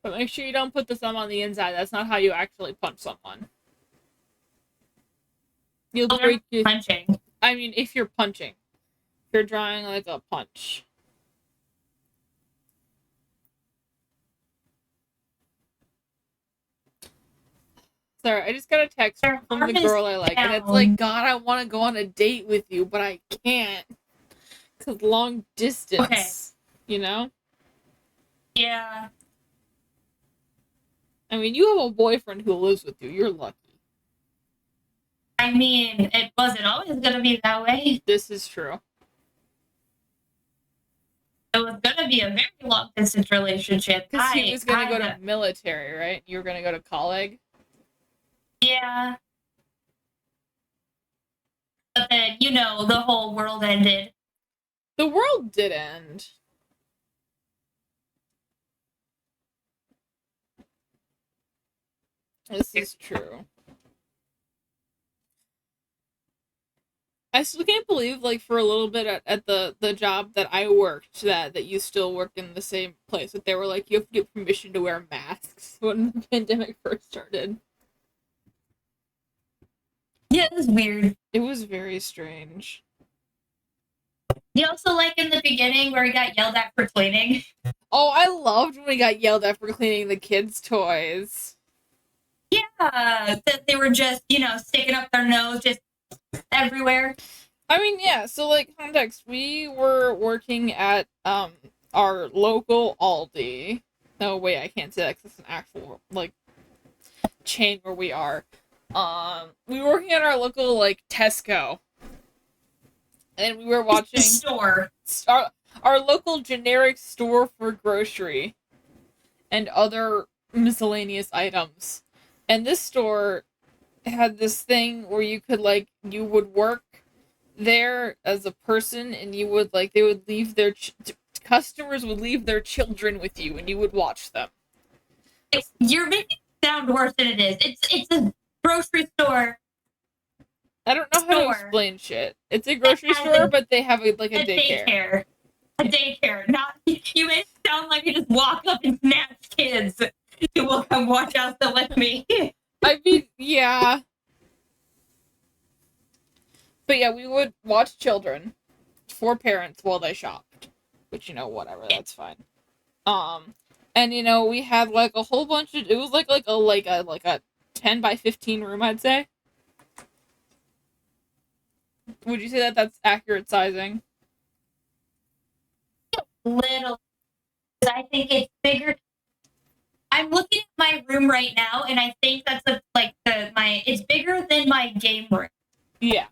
Speaker 1: But make sure you don't put the thumb on the inside. That's not how you actually punch someone. You'll
Speaker 2: So
Speaker 1: break
Speaker 2: they're
Speaker 1: your...
Speaker 2: punching.
Speaker 1: I mean, if you're punching. If you're drawing like a punch. Sorry, I just got a text
Speaker 2: Their
Speaker 1: from the
Speaker 2: arm is
Speaker 1: girl I like, and it's
Speaker 2: down.
Speaker 1: like, God, I want to go on a date with you, but I can't. Because long distance.
Speaker 2: Okay.
Speaker 1: You know?
Speaker 2: Yeah.
Speaker 1: I mean, you have a boyfriend who lives with you. You're lucky.
Speaker 2: I mean, it wasn't always gonna be that way.
Speaker 1: This is true.
Speaker 2: It was gonna be a very long distance relationship.
Speaker 1: Because he was going to go
Speaker 2: kinda-
Speaker 1: to military, right? You were going to go to college.
Speaker 2: Yeah. But then, you know, the whole world ended.
Speaker 1: The world did end. This is true. I still can't believe, like, for a little bit at the job that I worked, that you still work in the same place. That they were like, you have to get permission to wear masks when the pandemic first started.
Speaker 2: Yeah, it was weird.
Speaker 1: It was very strange.
Speaker 2: You also like in the beginning where he got yelled at for cleaning.
Speaker 1: Oh, I loved when we got yelled at for cleaning the kids' toys.
Speaker 2: Yeah, that they were just, you know, sticking up their nose just everywhere.
Speaker 1: I mean, yeah, so like context, we were working at our local Aldi. No, wait, I can't say that 'cause it's an actual like chain where we are. We were working at our local like Tesco. And we were watching
Speaker 2: Store.
Speaker 1: our local generic store for grocery and other miscellaneous items. And this store had this thing where you could like you would work there as a person and you would like they would leave their customers would leave their children with you and you would watch them.
Speaker 2: You're making it sound worse than it is. It's a grocery store
Speaker 1: I don't know how to
Speaker 2: Store.
Speaker 1: explain shit. It's a grocery
Speaker 2: has
Speaker 1: store,
Speaker 2: a-
Speaker 1: but they have a
Speaker 2: a
Speaker 1: daycare.
Speaker 2: daycare. A daycare. Not you made it sound like you just walk up and snatch kids. You will come watch out with me.
Speaker 1: I mean, yeah. But yeah, we would watch children for parents while they shopped. Which, whatever, that's fine. And we had like a whole bunch of, it was like a 10 by 15 room, I'd say. Would you say that that's accurate sizing?
Speaker 2: Little. I think it's bigger. I'm looking at my room right now, and I think that's it's bigger than my game room.
Speaker 1: Yeah.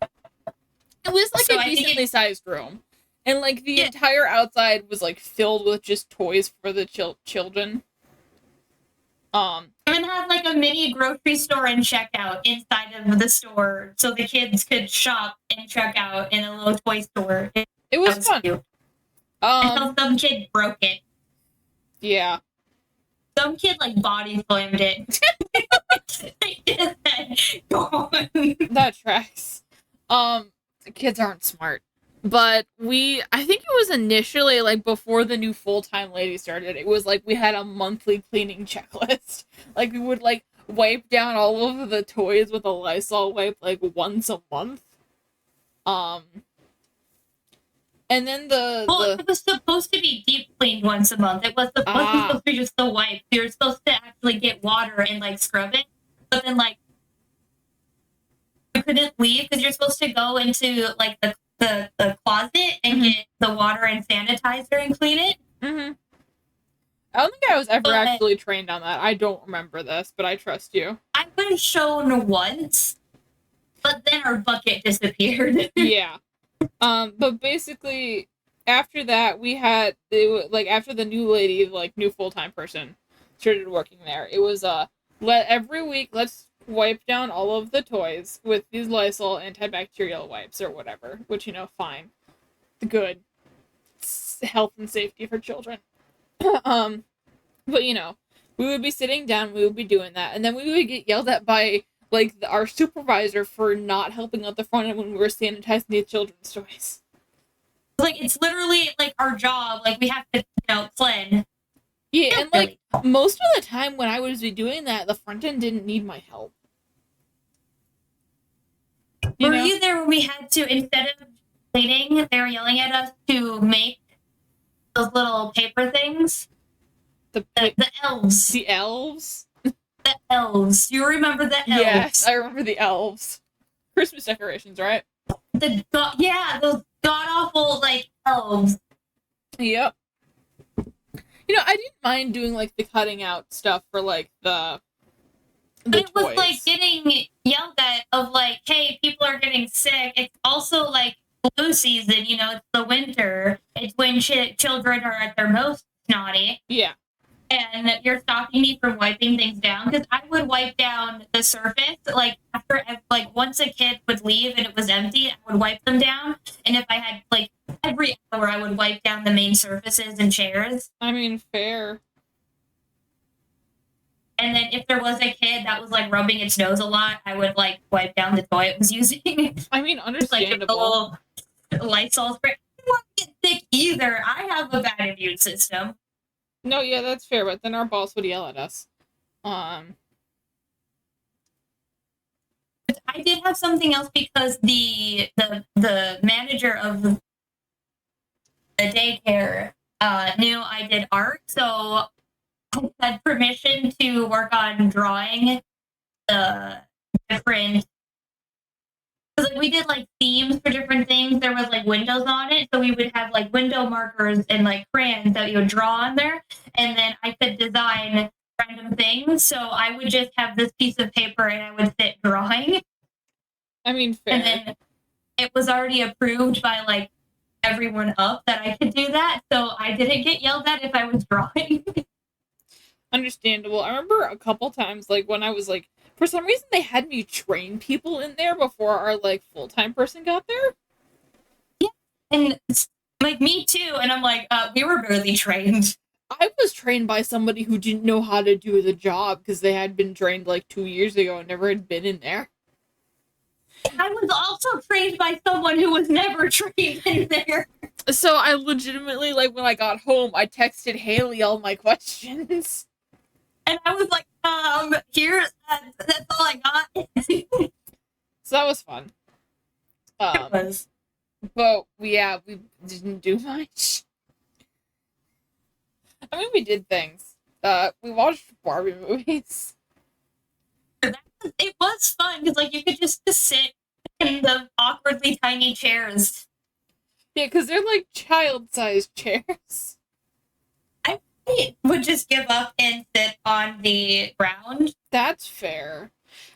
Speaker 1: It was like
Speaker 2: So
Speaker 1: a
Speaker 2: I think
Speaker 1: decently sized room. And like the
Speaker 2: Yeah.
Speaker 1: entire outside was like filled with just toys for the children.
Speaker 2: Even had like a mini grocery store and checkout inside of the store, so the kids could shop and check out in a little toy store.
Speaker 1: It was fun.
Speaker 2: Cute. Until some kid broke it.
Speaker 1: Yeah.
Speaker 2: Some kid like body slammed it. Gone.
Speaker 1: That tracks. Kids aren't smart. But I think it was initially like before the new full-time lady started, it was like we had a monthly cleaning checklist. Like we would like wipe down all of the toys with a Lysol wipe like once a month. And then
Speaker 2: It was supposed to be deep cleaned once a month. It wasn't supposed to be just the wipe. You were supposed to actually get water and like scrub it. But then like you couldn't leave because you're supposed to go into like the closet and get the water and sanitizer and clean it.
Speaker 1: Mm-hmm. I don't think I was ever
Speaker 2: But-
Speaker 1: actually trained on that. I don't remember this, but I trust you.
Speaker 2: I was shown once, but then our bucket disappeared.
Speaker 1: Yeah. But basically, after that, after the new lady, like, new full-time person started working there, it was, every week, let's wipe down all of the toys with these Lysol antibacterial wipes or whatever, which, fine. Good. It's health and safety for children. But, we would be sitting down, we would be doing that, and then we would get yelled at by like our supervisor for not helping out the front end when we were sanitizing the children's toys.
Speaker 2: Like it's literally like our job. Like we have to, clean.
Speaker 1: Yeah, and like most of the time when I was doing that, the front end didn't need my help.
Speaker 2: Were you there when we had to, instead of cleaning, they were yelling at us to make those little paper things? The elves.
Speaker 1: The elves?
Speaker 2: The elves. You remember the elves?
Speaker 1: Yes, I remember the elves. Christmas decorations, right?
Speaker 2: Those god awful like elves.
Speaker 1: Yep. I didn't mind doing like the cutting out stuff for like the
Speaker 2: But it was
Speaker 1: toys.
Speaker 2: like getting yelled at of like, hey, people are getting sick. It's also like flu season, it's the winter. It's when children are at their most snotty.
Speaker 1: Yeah.
Speaker 2: And you're stopping me from wiping things down because I would wipe down the surface like once a kid would leave and it was empty, I would wipe them down. And if I had like every hour, I would wipe down the main surfaces and chairs.
Speaker 1: I mean, fair.
Speaker 2: And then if there was a kid that was like rubbing its nose a lot, I would like wipe down the toy it was using.
Speaker 1: I mean,
Speaker 2: Like a
Speaker 1: understandable.
Speaker 2: little Lysol spray. I don't want to get sick either. I have a bad immune system.
Speaker 1: No, yeah, that's fair, but then our boss would yell at us.
Speaker 2: I did have something else because the manager of the daycare knew I did art, so I had permission to work on drawing the different. Because we did like themes for different things. There was like windows on it, so we would have like window markers and like crayons that you would draw on there, and then I could design random things. So I would just have this piece of paper and I would sit drawing.
Speaker 1: I mean, fair.
Speaker 2: And then it was already approved by like everyone up that I could do that. So I didn't get yelled at if I was drawing.
Speaker 1: Understandable. I remember a couple times, like, when I was, like, for some reason they had me train people in there before our, like, full-time person got there.
Speaker 2: And like me too. And I'm like, we were barely trained.
Speaker 1: I was trained by somebody who didn't know how to do the job because they had been trained like 2 years ago and never had been in there.
Speaker 2: I was also trained by someone who was never trained in there.
Speaker 1: So I legitimately, like, when I got home, I texted Haley all my questions.
Speaker 2: And I was like, here, that's all I got.
Speaker 1: So that was fun.
Speaker 2: It was.
Speaker 1: But yeah, we didn't do much. I mean, we did things. We watched Barbie movies.
Speaker 2: It was fun because like you could just sit in the awkwardly tiny chairs.
Speaker 1: Yeah, because they're like child-sized chairs.
Speaker 2: I would just give up and sit on the ground.
Speaker 1: That's fair.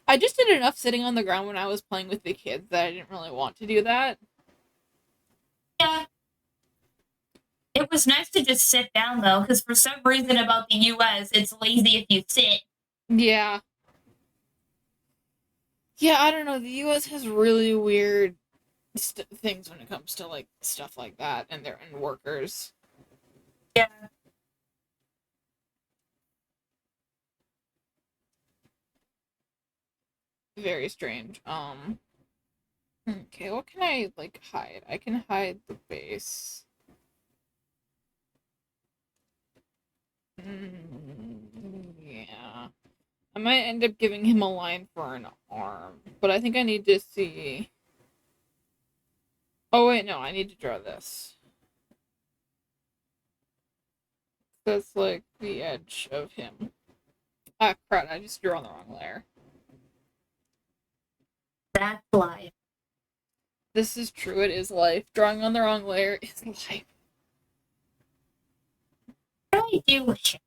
Speaker 1: I just did enough sitting on the ground when I was playing with the kids that I didn't really want to do that.
Speaker 2: Yeah. It was nice to just sit down though, because for some reason about the US, it's lazy if you sit.
Speaker 1: Yeah. Yeah, I don't know. The US has really weird things when it comes to like stuff like that and their end workers.
Speaker 2: Yeah.
Speaker 1: Very strange. Okay, what can I like hide? I can hide the base. Yeah. I might end up giving him a line for an arm, but I think I need to see. Oh wait, no, I need to draw this. That's like the edge of him. Ah, crap, I just drew on the wrong layer.
Speaker 2: That's life.
Speaker 1: This is true, it is life. Drawing on the wrong layer is life.
Speaker 2: What do I do with it?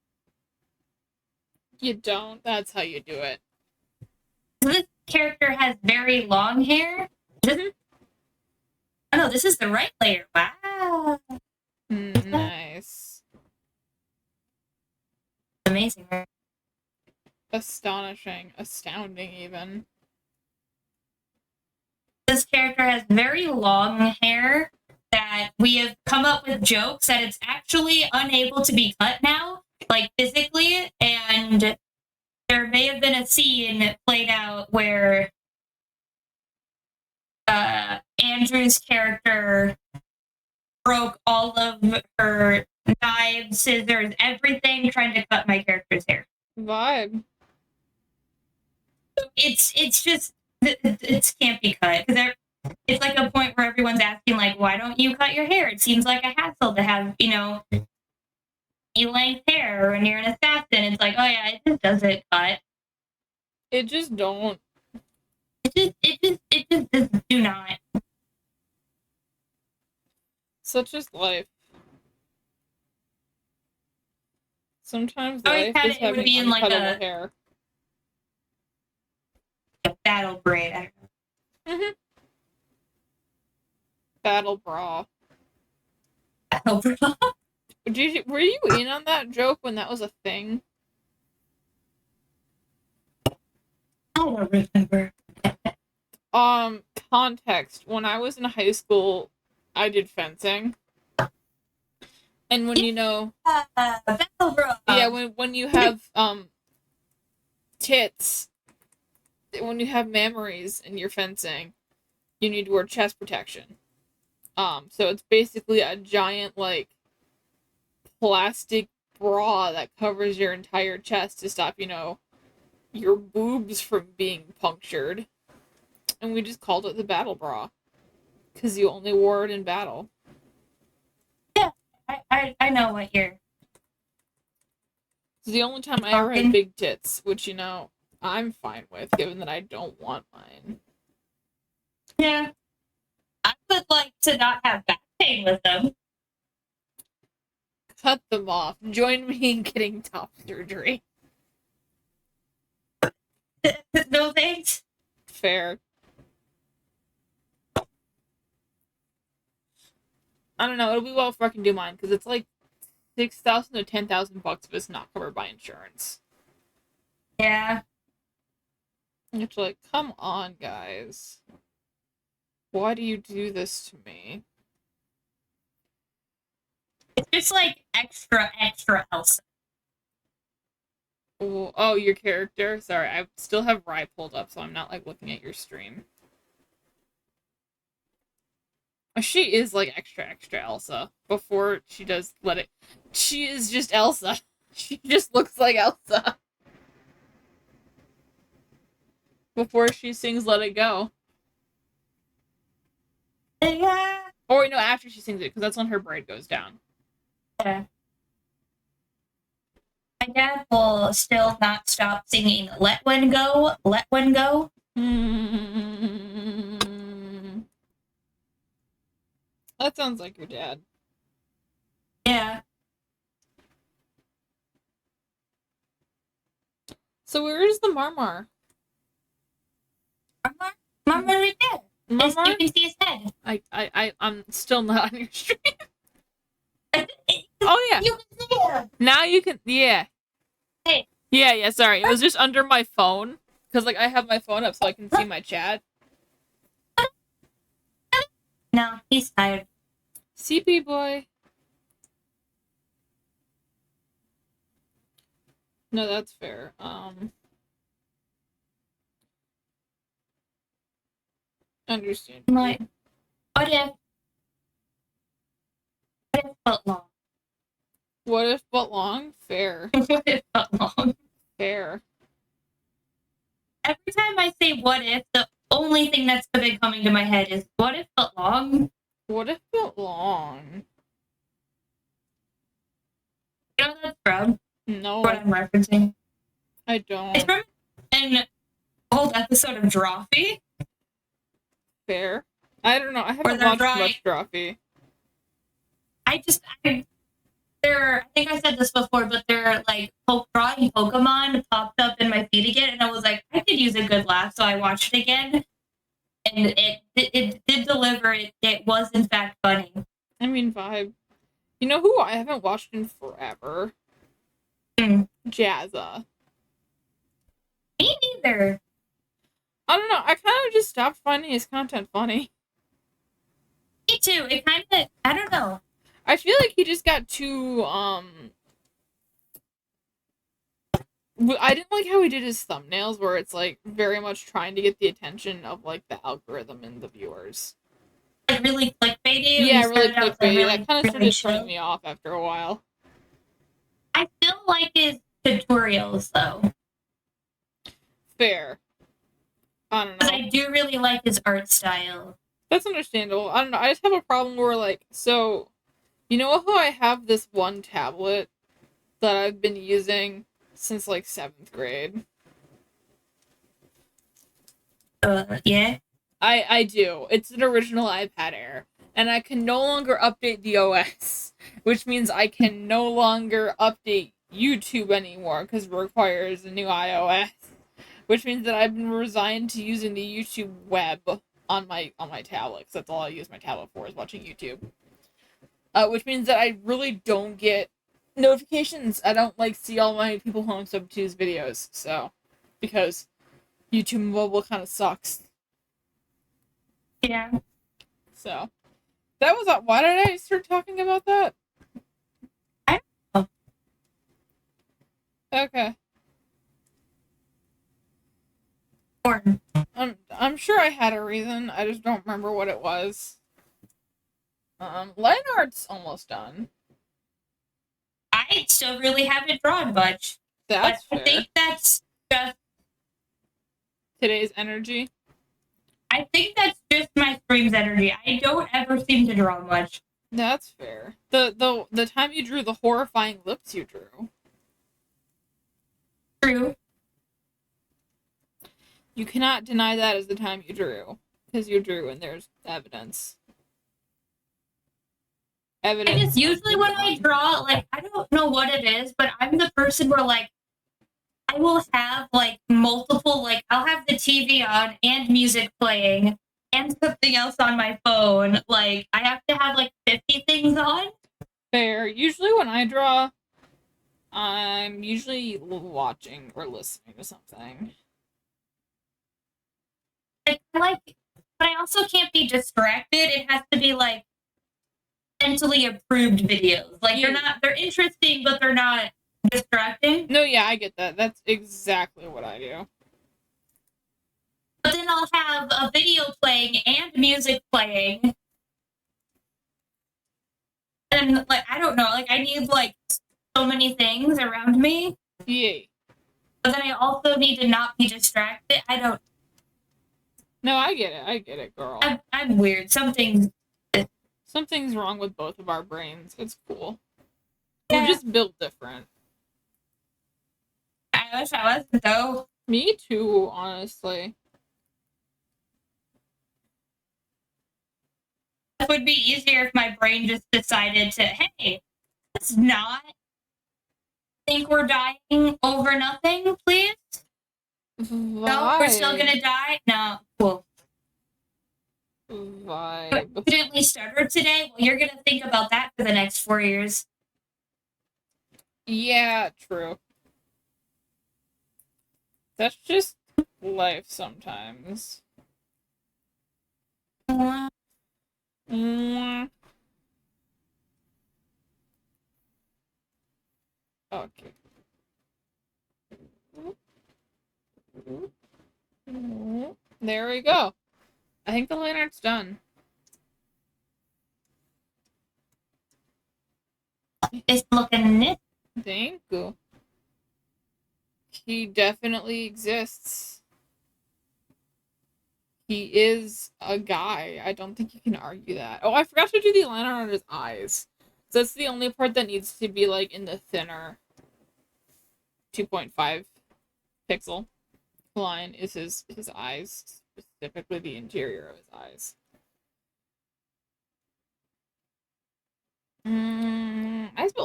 Speaker 1: You don't, that's how you do it.
Speaker 2: This character has very long hair. Oh no, this is the right layer. Wow.
Speaker 1: Nice.
Speaker 2: Amazing.
Speaker 1: Astonishing. Astounding, even.
Speaker 2: This character has very long hair that we have come up with jokes that it's actually unable to be cut now, like physically, and there may have been a scene played out where Andrew's character broke all of her knives, scissors, everything trying to cut my character's hair.
Speaker 1: Vibe.
Speaker 2: It's just it can't be cut because it's like a point where everyone's asking like, why don't you cut your hair? It seems like a hassle to have length hair when you're an assassin. It's like, oh yeah, it just doesn't cut.
Speaker 1: It just don't.
Speaker 2: It just do not.
Speaker 1: Such is life. Sometimes
Speaker 2: I always
Speaker 1: life
Speaker 2: had
Speaker 1: is
Speaker 2: it would
Speaker 1: having
Speaker 2: be in, like,
Speaker 1: uncuttable
Speaker 2: a-
Speaker 1: hair.
Speaker 2: A battle braid. I don't know.
Speaker 1: Battle bra.
Speaker 2: Battle braid.
Speaker 1: Were you in on that joke when that was a thing?
Speaker 2: I don't remember.
Speaker 1: Context. When I was in high school, I did fencing. And when
Speaker 2: Battle braid.
Speaker 1: yeah, when you have tits, when you have mammaries and you're fencing, you need to wear chest protection. So it's basically a giant like plastic bra that covers your entire chest to stop, your boobs from being punctured. And we just called it the battle bra. Because you only wore it in battle.
Speaker 2: Yeah, I know what you're.
Speaker 1: It's the only time I ever had big tits, which, I'm fine with, given that I don't want mine.
Speaker 2: Yeah. I would like to not have back pain with them.
Speaker 1: Cut them off. Join me in getting top surgery.
Speaker 2: No thanks.
Speaker 1: Fair. I don't know. It'll be well if I can do mine, because it's like $6,000 to $10,000 if it's not covered by insurance.
Speaker 2: Yeah.
Speaker 1: It's like, come on, guys. Why do you do this to me?
Speaker 2: It's just like extra Elsa.
Speaker 1: Oh, your character? Sorry, I still have Rye pulled up, so I'm not like looking at your stream. She is like extra Elsa before she does Let It. She is just Elsa. She just looks like Elsa before she sings Let It Go.
Speaker 2: Yeah.
Speaker 1: Or no, after she sings it, because that's when her braid goes down.
Speaker 2: Yeah. My dad will still not stop singing Let One Go, Let One Go.
Speaker 1: That sounds like your dad.
Speaker 2: Yeah.
Speaker 1: So where is the Marmar?
Speaker 2: Marmar right there.
Speaker 1: Marmar?
Speaker 2: You can see his head.
Speaker 1: I'm still not on your stream. Oh yeah.
Speaker 2: You can see him.
Speaker 1: Now you can, yeah.
Speaker 2: Hey.
Speaker 1: Yeah, sorry. It was just under my phone. Because, like, I have my phone up so I can see my chat.
Speaker 2: No, he's tired.
Speaker 1: CP boy. No, that's fair. Understand.
Speaker 2: Like, what if but long?
Speaker 1: What if but long? Fair.
Speaker 2: What if but long?
Speaker 1: Fair.
Speaker 2: Every time I say what if, the only thing that's been coming to my head is what if but long?
Speaker 1: What if but long?
Speaker 2: You know what that's from?
Speaker 1: No,
Speaker 2: What I'm referencing.
Speaker 1: I
Speaker 2: It's
Speaker 1: don't.
Speaker 2: from an old episode of Drawfee.
Speaker 1: Fair. I don't know. I
Speaker 2: Or
Speaker 1: haven't
Speaker 2: they're
Speaker 1: watched
Speaker 2: drawing-
Speaker 1: much Drawfee.
Speaker 2: I think I said this before, but they're like drawing Pokemon popped up in my feed again, and I was like, I could use a good laugh, so I watched it again, and it did deliver. It was in fact funny.
Speaker 1: I mean, vibe. You know who I haven't watched in forever? Jazza.
Speaker 2: Me neither.
Speaker 1: I don't know. I kind of just stopped finding his content funny.
Speaker 2: Me too. It kind of, I don't know.
Speaker 1: I feel like he just got too, I didn't like how he did his thumbnails, where it's, like, very much trying to get the attention of, like, the algorithm and the viewers.
Speaker 2: Like really clickbaity.
Speaker 1: Yeah, really clickbaity. That kind of
Speaker 2: really
Speaker 1: started turning me off after a while.
Speaker 2: I still like his tutorials, though.
Speaker 1: Fair. I don't
Speaker 2: Because
Speaker 1: know.
Speaker 2: I do really like his art style.
Speaker 1: That's understandable. I don't know. I just have a problem where, like, so, you know how I have this one tablet that I've been using since, like, 7th grade?
Speaker 2: Yeah.
Speaker 1: I do. It's an original iPad Air. And I can no longer update the OS, which means I can no longer update YouTube anymore because it requires a new iOS. Which means that I've been resigned to using the YouTube web on my tablet, because that's all I use my tablet for, is watching YouTube. Which means that I really don't get notifications. I don't, like, see all my people who I'm sub to's videos, so. Because YouTube mobile kind of sucks.
Speaker 2: Yeah.
Speaker 1: So. That was, why did I start talking about that?
Speaker 2: I don't know.
Speaker 1: Okay.
Speaker 2: Important.
Speaker 1: I'm sure I had a reason, I just don't remember what it was. Line art's almost done.
Speaker 2: I still really haven't drawn much.
Speaker 1: That's
Speaker 2: but
Speaker 1: fair.
Speaker 2: I think that's just
Speaker 1: Today's energy.
Speaker 2: I think that's just my stream's energy. I don't ever seem to draw much.
Speaker 1: That's fair. The time you drew the horrifying lips you drew.
Speaker 2: True.
Speaker 1: You cannot deny that as the time you drew. Because you drew and there's evidence. Evidence.
Speaker 2: I guess usually when I draw, like, I don't know what it is, but I'm the person where, like, I will have, like, multiple, like, I'll have the TV on and music playing and something else on my phone. Like, I have to have, like, 50 things on.
Speaker 1: Fair. Usually when I draw, I'm usually watching or listening to something.
Speaker 2: Like, but I also can't be distracted. It has to be, like, mentally approved videos. Like they're interesting, but they're not distracting.
Speaker 1: No, yeah, I get that. That's exactly what I do.
Speaker 2: But then I'll have a video playing and music playing. And like I don't know, like I need like so many things around me.
Speaker 1: Yay.
Speaker 2: But then I also need to not be distracted. I don't.
Speaker 1: No, I get it. I get it, girl.
Speaker 2: I'm weird. Something's
Speaker 1: wrong with both of our brains. It's cool.
Speaker 2: Yeah.
Speaker 1: We're just built different.
Speaker 2: I wish I was though.
Speaker 1: Me too, honestly.
Speaker 2: It would be easier if my brain just decided to, hey, let's not think we're dying over nothing, please. No, we're still gonna die. No, cool.
Speaker 1: Vibe.
Speaker 2: Accidentally stuttered today. Well, you're gonna think about that for the next 4 years.
Speaker 1: Yeah, true. That's just life sometimes. Okay. There we go. I think the line art's done.
Speaker 2: It's looking it.
Speaker 1: Thank you. He definitely exists. He is a guy. I don't think you can argue that. Oh, I forgot to do the line art on his eyes. So that's the only part that needs to be like in the thinner 2.5 pixel line is his eyes, specifically the interior of his eyes.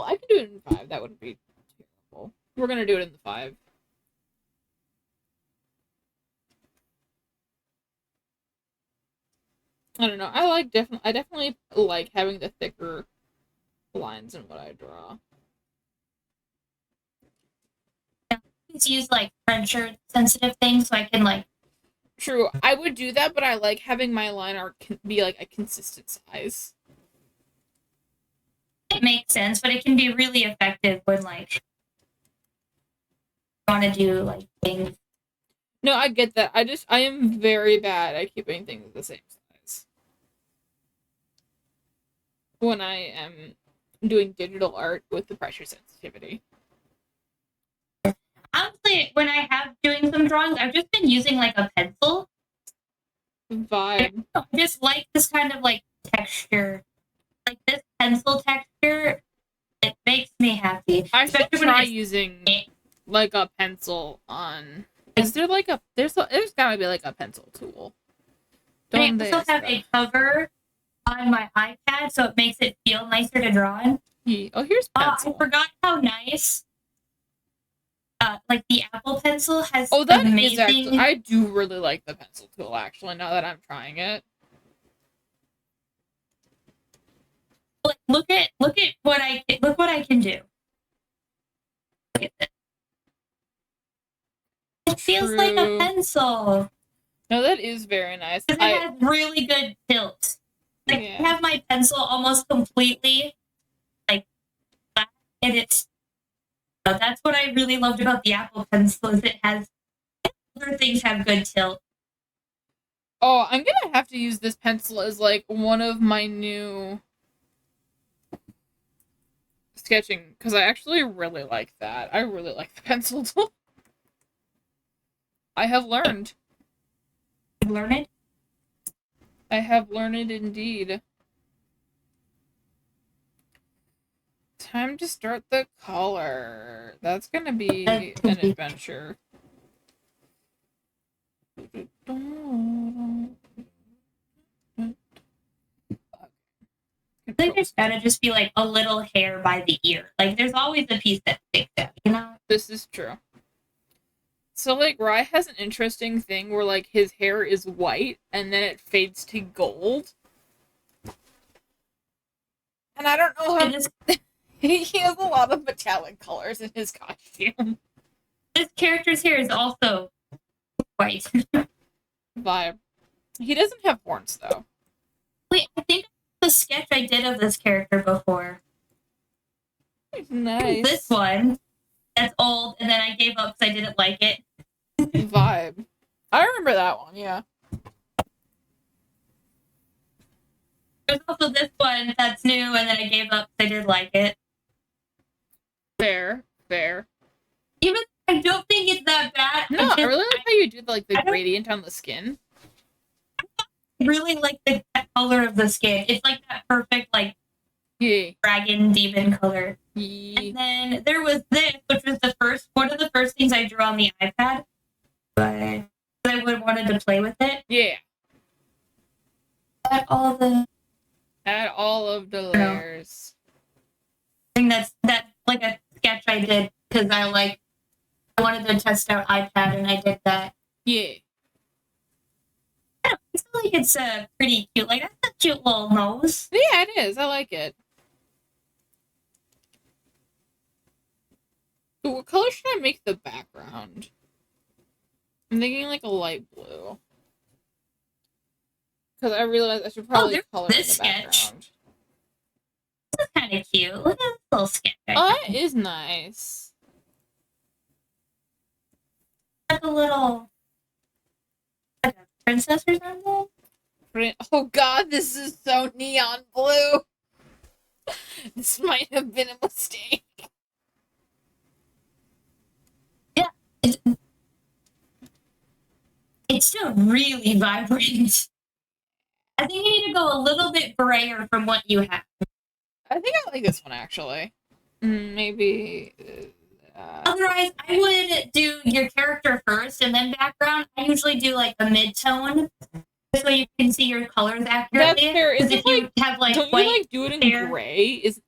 Speaker 1: I can do it in 5. That wouldn't be terrible. We're gonna do it in the 5. I don't know. I definitely like having the thicker lines in what I draw.
Speaker 2: Let's use like pressure sensitive things so I can like.
Speaker 1: True, I would do that, but I like having my line art be like a consistent size.
Speaker 2: It makes sense, but it can be really effective when like you want to do like things.
Speaker 1: No, I get that. I am very bad at keeping things the same size when I am doing digital art with the pressure sensitivity.
Speaker 2: Honestly, when I have doing some drawings, I've just been using like a pencil.
Speaker 1: Vibe.
Speaker 2: I just like this kind of like texture. Like this pencil texture, it makes me happy.
Speaker 1: I should try using like a pencil on. Is there like a there's gotta be like a pencil tool.
Speaker 2: I also have a cover on my iPad, so it makes it feel nicer to draw on.
Speaker 1: Oh, here's pencil.
Speaker 2: I forgot how nice. Like the Apple Pencil has.
Speaker 1: Oh, that
Speaker 2: amazing...
Speaker 1: is actually. I do really like the pencil tool. Actually, now that I'm trying it.
Speaker 2: Look at what I can do. Look at this. It feels like a pencil.
Speaker 1: No, that is very nice.
Speaker 2: It has really good tilt. Like I have my pencil almost completely like flat, and it's. That's what I really loved about the Apple Pencil is it has other things have good tilt.
Speaker 1: Oh, I'm gonna have to use this pencil as like one of my new sketching because I actually really like that. I really like the pencil tool. I have learned.
Speaker 2: Learned?
Speaker 1: I have learned indeed. Time to start the color. That's gonna be an adventure.
Speaker 2: I think there's gotta just be like a little hair by the ear. Like there's always a piece that sticks out, you know?
Speaker 1: This is true. So like Rye has an interesting thing where like his hair is white and then it fades to gold. And I don't know how he has a lot of metallic colors in his costume.
Speaker 2: This character's hair is also white.
Speaker 1: Vibe. He doesn't have horns though.
Speaker 2: Wait, I think I'm a sketch I did of this character before.
Speaker 1: Nice.
Speaker 2: This one that's old, and then I gave up because I didn't like it.
Speaker 1: Vibe. I remember that one, yeah.
Speaker 2: There's also this one that's new, and then I gave up because I did like it.
Speaker 1: Fair.
Speaker 2: Even I don't think it's that bad.
Speaker 1: No, I really like how you did like the
Speaker 2: I don't-
Speaker 1: gradient on the skin.
Speaker 2: really like the color of the skin. It's like that perfect like
Speaker 1: Yeah.
Speaker 2: dragon demon color.
Speaker 1: Yeah.
Speaker 2: And then there was this, which was one of the first things I drew on the iPad. But I would wanted to play with it.
Speaker 1: Yeah.
Speaker 2: But all the
Speaker 1: Add all of the layers.
Speaker 2: thing that's like a sketch I did because I wanted to test out iPad and I did that.
Speaker 1: Yeah.
Speaker 2: I feel like it's pretty cute. Like that's a cute little nose.
Speaker 1: Yeah, it is. I like it. But what color should I make the background? I'm thinking like a light blue. Because I realized I should probably color in the
Speaker 2: sketch.
Speaker 1: background.
Speaker 2: It's kind of cute. Look at this little sketch.
Speaker 1: Oh, that is nice.
Speaker 2: Like a little like a princess or something.
Speaker 1: Oh god, this is so neon blue. This might have been a mistake.
Speaker 2: Yeah. It's still really vibrant. I think you need to go a little bit grayer from what you have.
Speaker 1: I think I like this one actually. Maybe.
Speaker 2: Otherwise, I would do your character first and then background. I usually do like a mid-tone so you can see your colors accurately.
Speaker 1: That's fair. Is
Speaker 2: if
Speaker 1: it
Speaker 2: you
Speaker 1: like,
Speaker 2: have like
Speaker 1: don't
Speaker 2: white
Speaker 1: you like do it in
Speaker 2: hair.
Speaker 1: gray? It's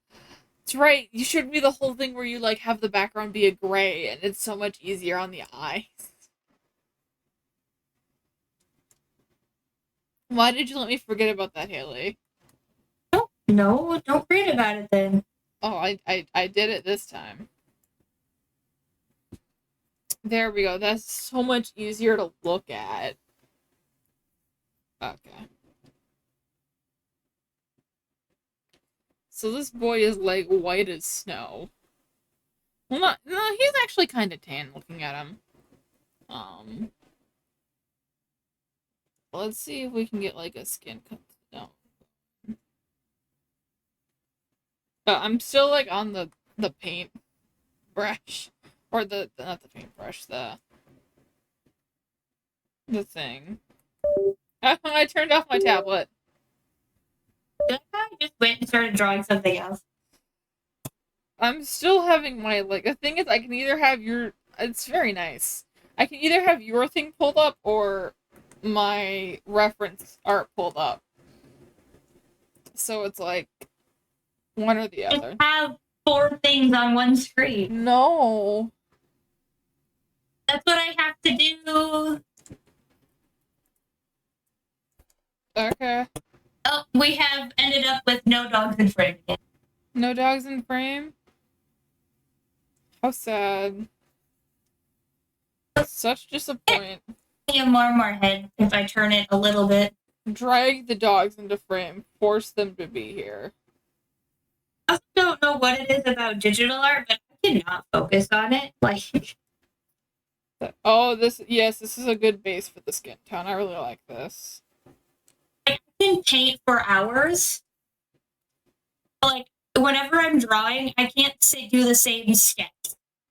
Speaker 1: right. You should be the whole thing where you like have the background be a gray, and it's so much easier on the eyes. Why did you let me forget about that, Haley?
Speaker 2: No, don't read about it then.
Speaker 1: Oh, I did it this time. There we go. That's so much easier to look at. Okay. So this boy is like white as snow. Well, no, he's actually kind of tan looking at him. Let's see if we can get like a skin cut. No. I'm still like on the paint brush, or the not the paintbrush, the thing. I turned off my tablet.
Speaker 2: I just went and started drawing something else.
Speaker 1: I'm still having my like. The thing is, I can either have your. It's very nice. I can either have your thing pulled up or my reference art pulled up. So it's like one or the other.
Speaker 2: I have 4 things on one screen.
Speaker 1: No.
Speaker 2: That's what I have to do.
Speaker 1: Okay.
Speaker 2: Oh, we have ended up with no dogs in frame again.
Speaker 1: No dogs in frame? How sad. Such disappointment.
Speaker 2: More head if I turn it a little bit.
Speaker 1: Drag the dogs into frame. Force them to be here.
Speaker 2: I also don't know what it is about digital art, but I cannot focus on it. Like,
Speaker 1: oh, this is a good base for the skin tone. I really like this.
Speaker 2: I can paint for hours. Like, whenever I'm drawing, I can't do the same sketch.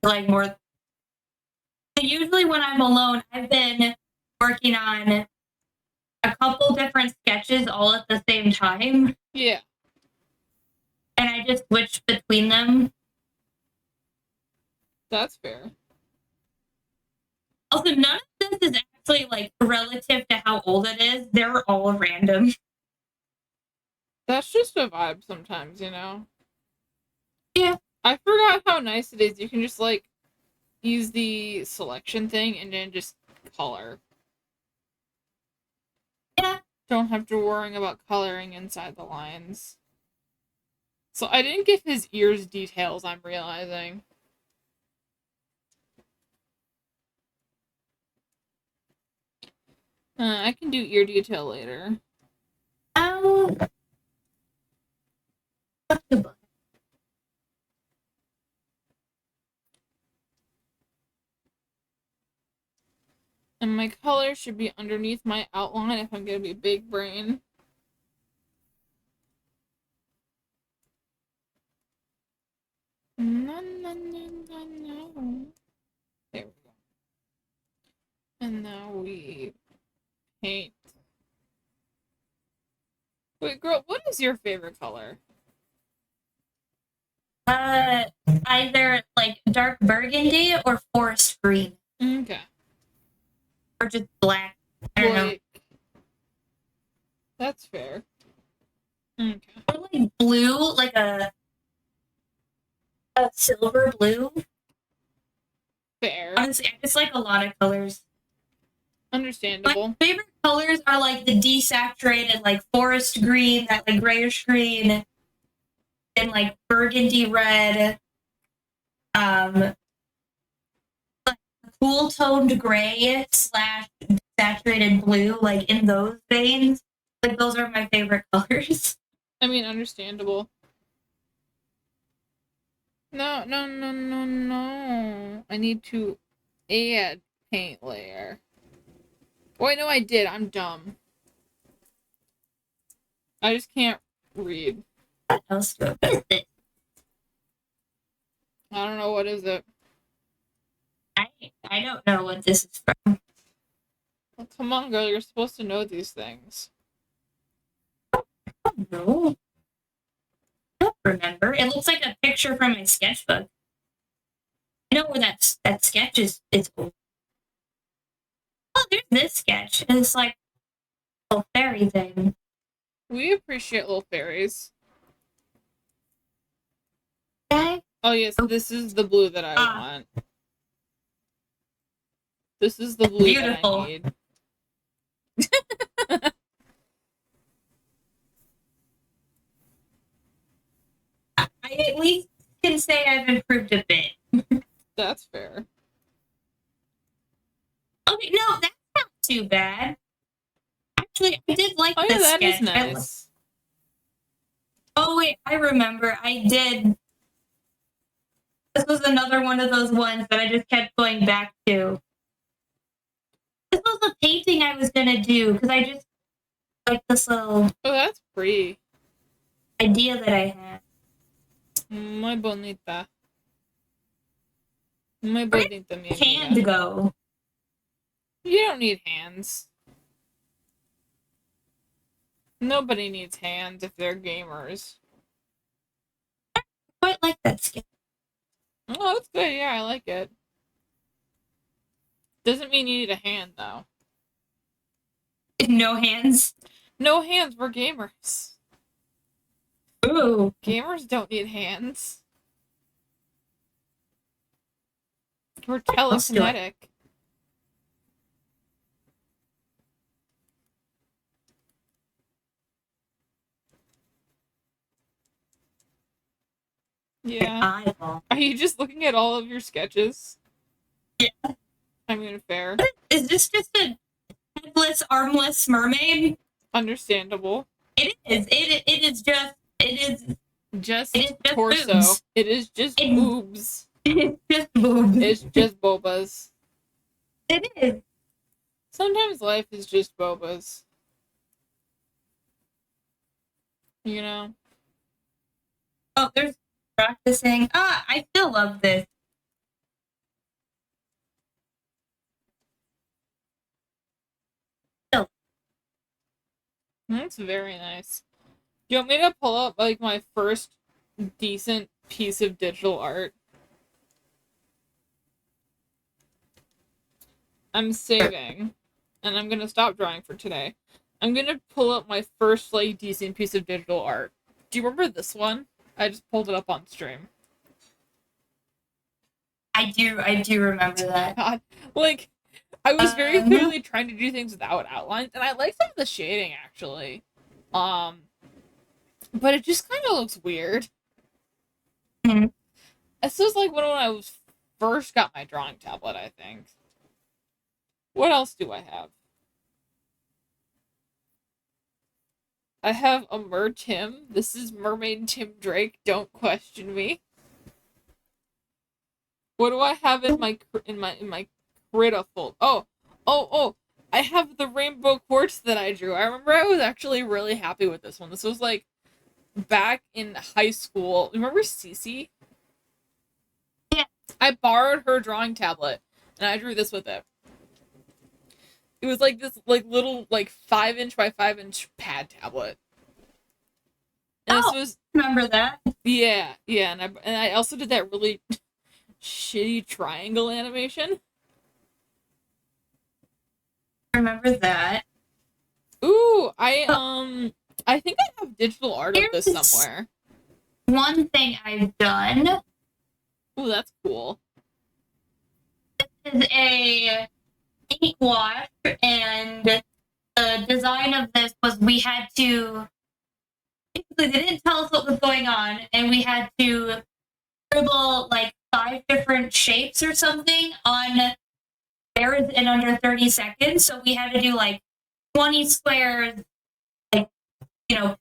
Speaker 2: Like, more. Usually when I'm alone, I've been working on a couple different sketches all at the same time.
Speaker 1: Yeah.
Speaker 2: And I just switch between them.
Speaker 1: That's fair.
Speaker 2: Also, none of this is actually, like, relative to how old it is. They're all random.
Speaker 1: That's just a vibe sometimes, you know?
Speaker 2: Yeah.
Speaker 1: I forgot how nice it is. You can just, like, use the selection thing and then just color.
Speaker 2: Yeah.
Speaker 1: Don't have to worry about coloring inside the lines. So I didn't give his ears details, I'm realizing. I can do ear detail later. And my color should be underneath my outline if I'm gonna be big brain. No, no, no, no, no. There we go. And now we paint. Wait, girl, what is your favorite color?
Speaker 2: Either like dark burgundy or forest green,
Speaker 1: Okay.
Speaker 2: or just black. I don't know.
Speaker 1: Like, that's fair. Okay.
Speaker 2: Or like blue, like a silver blue.
Speaker 1: Fair.
Speaker 2: Honestly, I just like a lot of colors.
Speaker 1: Understandable.
Speaker 2: My favorite colors are like the desaturated, like forest green, that like grayish green, and like burgundy red. Like cool toned gray / saturated blue, like in those veins. Like those are my favorite colors.
Speaker 1: I mean, understandable. No, no, no, no, no. I need to add paint layer. Wait, no, I did. I'm dumb. I just can't read.
Speaker 2: What else do I put?
Speaker 1: I don't know, what is it?
Speaker 2: I don't know what this is from.
Speaker 1: Well, come on, girl. You're supposed to know these things.
Speaker 2: No. I don't remember. It looks like a picture from my sketchbook. I know where that sketch is. Oh, there's this sketch. And it's like a little fairy thing.
Speaker 1: We appreciate little fairies.
Speaker 2: Okay.
Speaker 1: Oh, yes, this is the blue that I want. This is the blue
Speaker 2: Beautiful.
Speaker 1: that I need.
Speaker 2: I at least can say I've improved a bit.
Speaker 1: That's fair.
Speaker 2: Okay, no, that's not too bad. Actually, I did like
Speaker 1: Oh, yeah,
Speaker 2: this
Speaker 1: that
Speaker 2: sketch.
Speaker 1: is nice.
Speaker 2: Oh, wait, I remember. I did. This was another one of those ones that I just kept going back to. This was a painting I was going to do because I just like this little
Speaker 1: Oh, that's pretty.
Speaker 2: idea that I had.
Speaker 1: Muy bonita. Muy
Speaker 2: Where
Speaker 1: bonita, mi
Speaker 2: did my hand
Speaker 1: amiga.
Speaker 2: go?
Speaker 1: You don't need hands. Nobody needs hands if they're gamers.
Speaker 2: I quite like that sketch.
Speaker 1: Oh, that's good. Yeah, I like it. Doesn't mean you need a hand, though.
Speaker 2: No hands.
Speaker 1: No hands, we're gamers.
Speaker 2: Ooh.
Speaker 1: Gamers don't need hands. We're telekinetic. Yeah.
Speaker 2: Eyeball.
Speaker 1: Are you just looking at all of your sketches?
Speaker 2: Yeah.
Speaker 1: I mean, fair.
Speaker 2: Is this just a headless, armless mermaid?
Speaker 1: Understandable.
Speaker 2: It is. It is just.
Speaker 1: Just
Speaker 2: It is just
Speaker 1: torso.
Speaker 2: boobs.
Speaker 1: It is just
Speaker 2: It-
Speaker 1: boobs.
Speaker 2: It's just boobs.
Speaker 1: It's just bobas.
Speaker 2: It is.
Speaker 1: Sometimes life is just bobas. You know?
Speaker 2: Oh, there's practicing. I still love this.
Speaker 1: That's very nice. Do you want me to pull up, like, my first decent piece of digital art? I'm saving, and I'm gonna stop drawing for today. I'm gonna pull up my first, like, decent piece of digital art. Do you remember this one? I just pulled it up on stream.
Speaker 2: I do remember that.
Speaker 1: God, like, I was very clearly trying to do things without outlines, and I like some of the shading, actually. But it just kind of looks weird.
Speaker 2: Mhm.
Speaker 1: This was like when I was first got my drawing tablet, I think. What else do I have? I have a Tim. This is Mermaid Tim Drake. Don't question me. What do I have in my Krita fold? Oh! I have the rainbow quartz that I drew. I remember I was actually really happy with this one. This was like back in high school. Remember Cece?
Speaker 2: Yeah.
Speaker 1: I borrowed her drawing tablet and I drew this with it. It was like this little 5-inch by 5-inch pad tablet. And this was
Speaker 2: remember that.
Speaker 1: yeah, and I also did that really shitty triangle animation.
Speaker 2: Remember that.
Speaker 1: Ooh, I think I have digital art of this
Speaker 2: Here's-
Speaker 1: somewhere.
Speaker 2: One thing I've done
Speaker 1: Ooh, that's cool.
Speaker 2: is a ink wash, and the design of this was we had to basically they didn't tell us what was going on, and we had to scribble like 5 different shapes or something on squares in under 30 seconds. So we had to do like 20 squares, like, little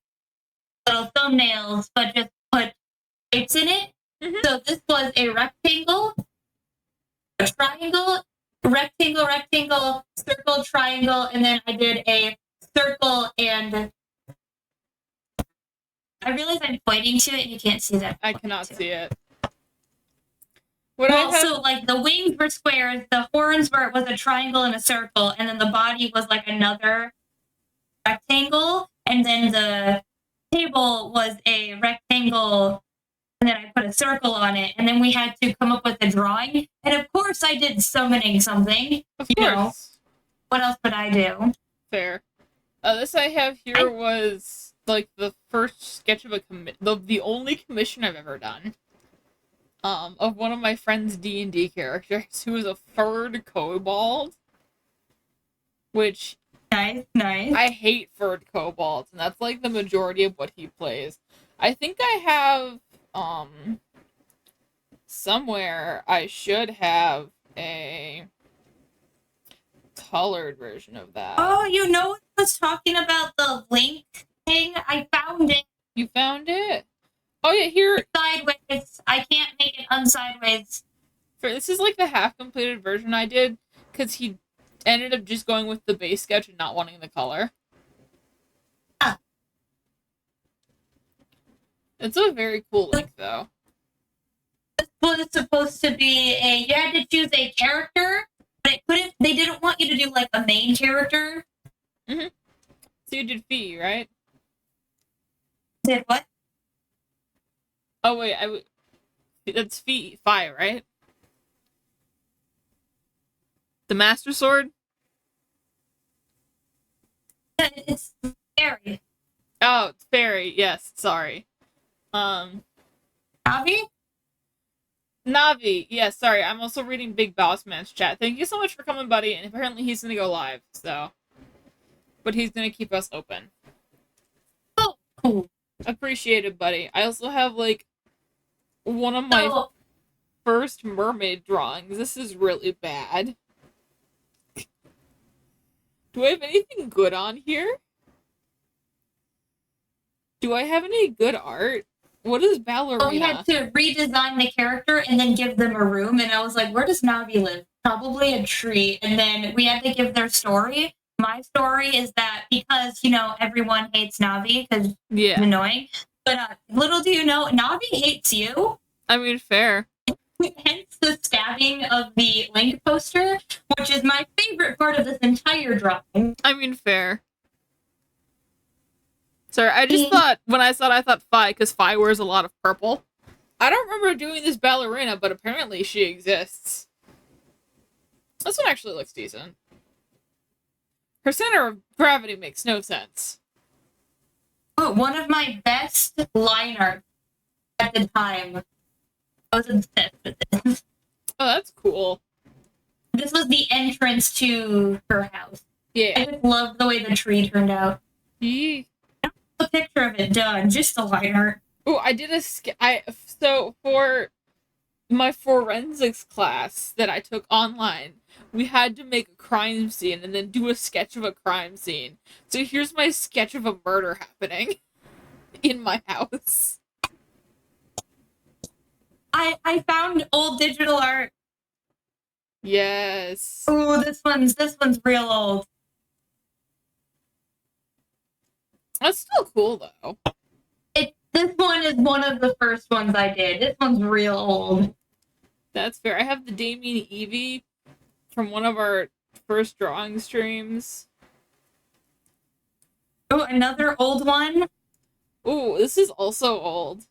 Speaker 2: thumbnails, but just put shapes in it.
Speaker 1: Mhm.
Speaker 2: So this was a rectangle, a triangle, rectangle, circle, triangle, and then I did a circle, and I realize I'm pointing to it and you can't see that.
Speaker 1: I cannot see it. What I
Speaker 2: Well,
Speaker 1: have,
Speaker 2: so like the wings were squares, the horns was a triangle and a circle, and then the body was like another rectangle, and then the table was a rectangle, and then I put a circle on it, and then we had to come up with a drawing. And of course, I did summoning something.
Speaker 1: of
Speaker 2: you know.
Speaker 1: course,
Speaker 2: What else would I do?
Speaker 1: fair. This I have here was like the first sketch of the only commission I've ever done. Of one of my friend's D&D characters who is a furred kobold. Which
Speaker 2: Nice.
Speaker 1: I hate furred kobolds, and that's like the majority of what he plays. I think I have somewhere I should have a colored version of that.
Speaker 2: Oh, I was talking about the link thing. I found it
Speaker 1: You found it? Oh yeah, here.
Speaker 2: sideways. I can't make it unsideways.
Speaker 1: This is like the half-completed version I did, because he ended up just going with the base sketch and not wanting the color.
Speaker 2: Ah.
Speaker 1: It's a very cool link, though.
Speaker 2: This was supposed to be you had to choose a character, but they didn't want you to do like a main character.
Speaker 1: So you did Fee, right?
Speaker 2: Did what?
Speaker 1: Oh wait, that's Fi, right? The Master Sword?
Speaker 2: It's scary.
Speaker 1: Oh, it's Fairy, yes, sorry.
Speaker 2: Navi?
Speaker 1: Navi, yes, sorry, I'm also reading Big Boss Man's chat. Thank you so much for coming, buddy, and apparently he's gonna go live, so. But he's gonna keep us open.
Speaker 2: Oh, cool.
Speaker 1: Appreciated, buddy. I also have, like, one of my
Speaker 2: So,
Speaker 1: first mermaid drawings. This is really bad. Do I have anything good on here? Do I have any good art? What is ballerina?
Speaker 2: we had to redesign the character and then give them a room, and I was like, where does Navi live? Probably a tree. And then we had to give their story. My story is that because, everyone hates Navi because it's
Speaker 1: Yeah,
Speaker 2: annoying. But little do you know, Navi hates you.
Speaker 1: I mean, fair.
Speaker 2: Hence the stabbing of the link poster, which is my favorite part of this entire drawing.
Speaker 1: I mean, fair. Sorry, I just thought, when I thought Fi, because Fi wears a lot of purple. I don't remember doing this ballerina, but apparently she exists. This one actually looks decent. Her center of gravity makes no sense.
Speaker 2: Oh, one of my best line art at the time. I was obsessed with this.
Speaker 1: Oh, that's cool.
Speaker 2: This was the entrance to her house.
Speaker 1: Yeah.
Speaker 2: I just love the way the tree turned out.
Speaker 1: Yee.
Speaker 2: A picture of it done, just the line art.
Speaker 1: Oh, I did so for my forensics class that I took online, we had to make a crime scene and then do a sketch of a crime scene. So here's my sketch of a murder happening in my house.
Speaker 2: I found old digital art.
Speaker 1: Yes.
Speaker 2: Ooh, this one's real old.
Speaker 1: That's still cool though.
Speaker 2: This one is one of the first ones I did. This one's real old.
Speaker 1: That's fair. I have the Damien Eevee from one of our first drawing streams.
Speaker 2: Oh, another old one.
Speaker 1: Ooh, this is also old.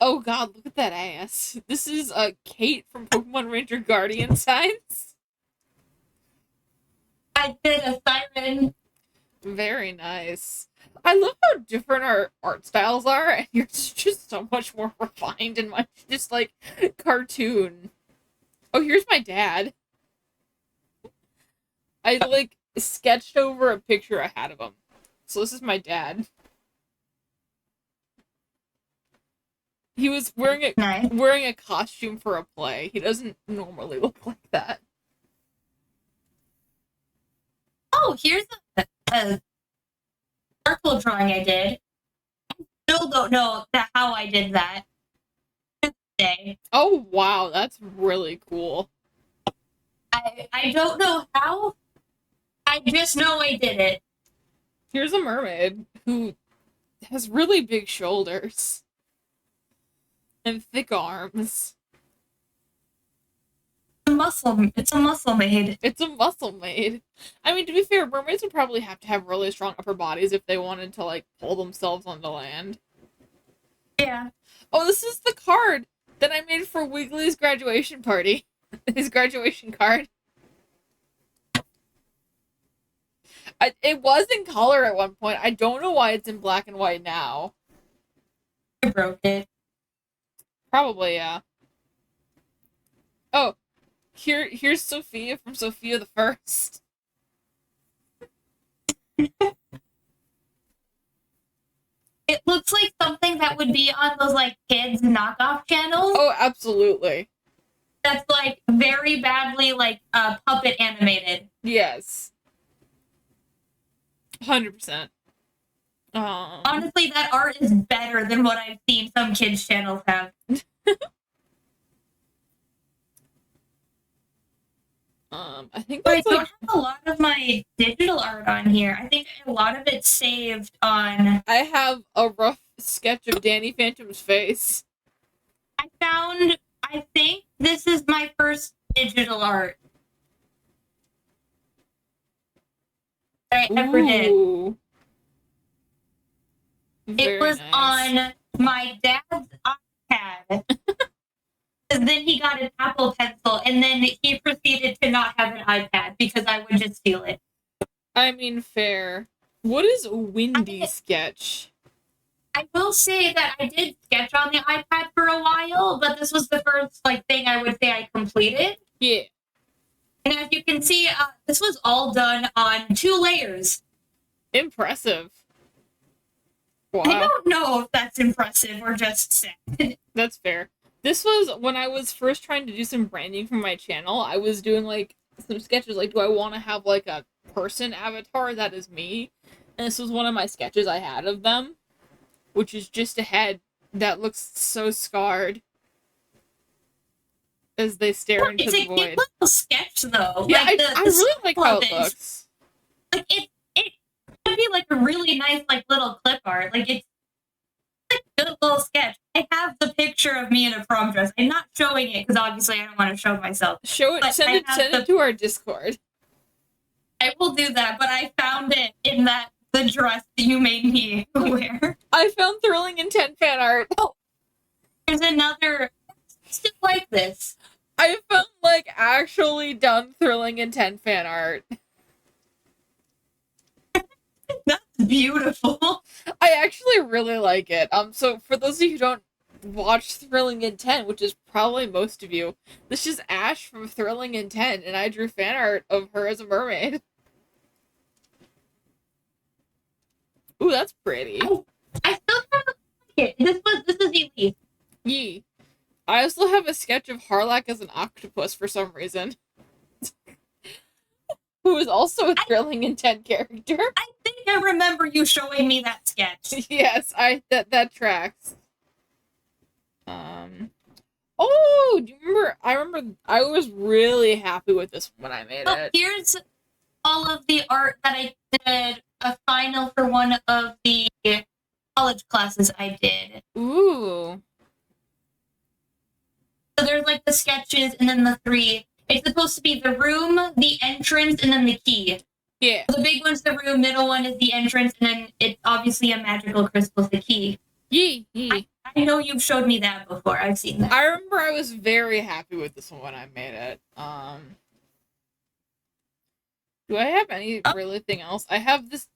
Speaker 1: Oh god, look at that ass. This is Kate from Pokemon Ranger Guardian Signs.
Speaker 2: I did a siren.
Speaker 1: Very nice. I love how different our art styles are, and yours just so much more refined, and mine's just like cartoon. Oh, here's my dad. I like sketched over a picture I had of him. So this is my dad. He was wearing a costume for a play. He doesn't normally look like that.
Speaker 2: Oh, here's a circle drawing I did. I still don't know how I did that. Today.
Speaker 1: Oh wow, that's really cool.
Speaker 2: I don't know how. I just know I did it.
Speaker 1: Here's a mermaid who has really big shoulders and thick arms.
Speaker 2: It's a muscle maid.
Speaker 1: It's a muscle maid. I mean, to be fair, mermaids would probably have to have really strong upper bodies if they wanted to, like, pull themselves onto land.
Speaker 2: Yeah.
Speaker 1: Oh, this is the card that I made for Wiggly's graduation party. His graduation card. It was in color at one point. I don't know why it's in black and white now.
Speaker 2: I broke it.
Speaker 1: Probably, yeah. Oh, here's Sophia from Sophia the First.
Speaker 2: It looks like something that would be on those like kids knockoff channels.
Speaker 1: Oh, absolutely.
Speaker 2: That's like very badly like puppet animated.
Speaker 1: Yes. 100%.
Speaker 2: Honestly, that art is better than what I've seen some kids' channels have.
Speaker 1: I think
Speaker 2: But I
Speaker 1: that's
Speaker 2: don't
Speaker 1: like
Speaker 2: have a lot of my digital art on here. I think a lot of it's saved on.
Speaker 1: I have a rough sketch of Danny Phantom's face.
Speaker 2: I think this is my first digital art that I ever did.
Speaker 1: Ooh.
Speaker 2: It
Speaker 1: Very
Speaker 2: was
Speaker 1: nice.
Speaker 2: on my dad's iPad. Then he got an Apple Pencil, and then he proceeded to not have an iPad because I would just steal it.
Speaker 1: I mean, fair. What is Windy Sketch?
Speaker 2: I will say that I did sketch on the iPad for a while, but this was the first like thing I would say I completed.
Speaker 1: Yeah.
Speaker 2: And as you can see, this was all done on 2 layers.
Speaker 1: Impressive.
Speaker 2: I
Speaker 1: Wow.
Speaker 2: don't know if that's impressive or just sad.
Speaker 1: That's fair. This was when I was first trying to do some branding for my channel. I was doing like some sketches like, do I want to have like a person avatar that is me? And this was one of my sketches I had of them, which is just a head that looks so scarred as they stare into
Speaker 2: It's
Speaker 1: the
Speaker 2: a
Speaker 1: void.
Speaker 2: cute little sketch, though.
Speaker 1: Yeah,
Speaker 2: like,
Speaker 1: I really like how it
Speaker 2: it.
Speaker 1: looks.
Speaker 2: Like it could be like a really nice like little clip art. Like it's a good little sketch. I have the picture of me in a prom dress. I'm not showing it because obviously I don't want to show myself.
Speaker 1: Show it,
Speaker 2: But
Speaker 1: send
Speaker 2: I
Speaker 1: it,
Speaker 2: have
Speaker 1: send it to our Discord.
Speaker 2: I will do that, but I found it in the dress that you made me wear.
Speaker 1: I found Thrilling Intent fan art.
Speaker 2: There's another still like this.
Speaker 1: I found like actually done Thrilling Intent fan art.
Speaker 2: That's beautiful.
Speaker 1: I actually really like it. So for those of you who don't watch Thrilling Intent, which is probably most of you, this is Ash from Thrilling Intent, and I drew fan art of her as a mermaid. Ooh, that's pretty.
Speaker 2: I still kind of like it. This is Elise.
Speaker 1: Yee. I also have a sketch of Harlack as an octopus for some reason. who is also a Thrilling Intent character.
Speaker 2: I think I remember you showing me that sketch.
Speaker 1: Yes, that tracks. Oh, do you remember? I remember I was really happy with this when I made it.
Speaker 2: Here's all of the art that I did, a final for one of the college classes I did.
Speaker 1: Ooh.
Speaker 2: So there's like the sketches and then the three. It's supposed to be the room, the entrance, and then the key.
Speaker 1: Yeah.
Speaker 2: The big one's the room, middle one is the entrance, and then it's obviously a magical crystal, the key.
Speaker 1: Yee. Yee.
Speaker 2: I know you've showed me that before. I've seen that.
Speaker 1: I remember I was very happy with this one when I made it. Do I have any really thing else? I have this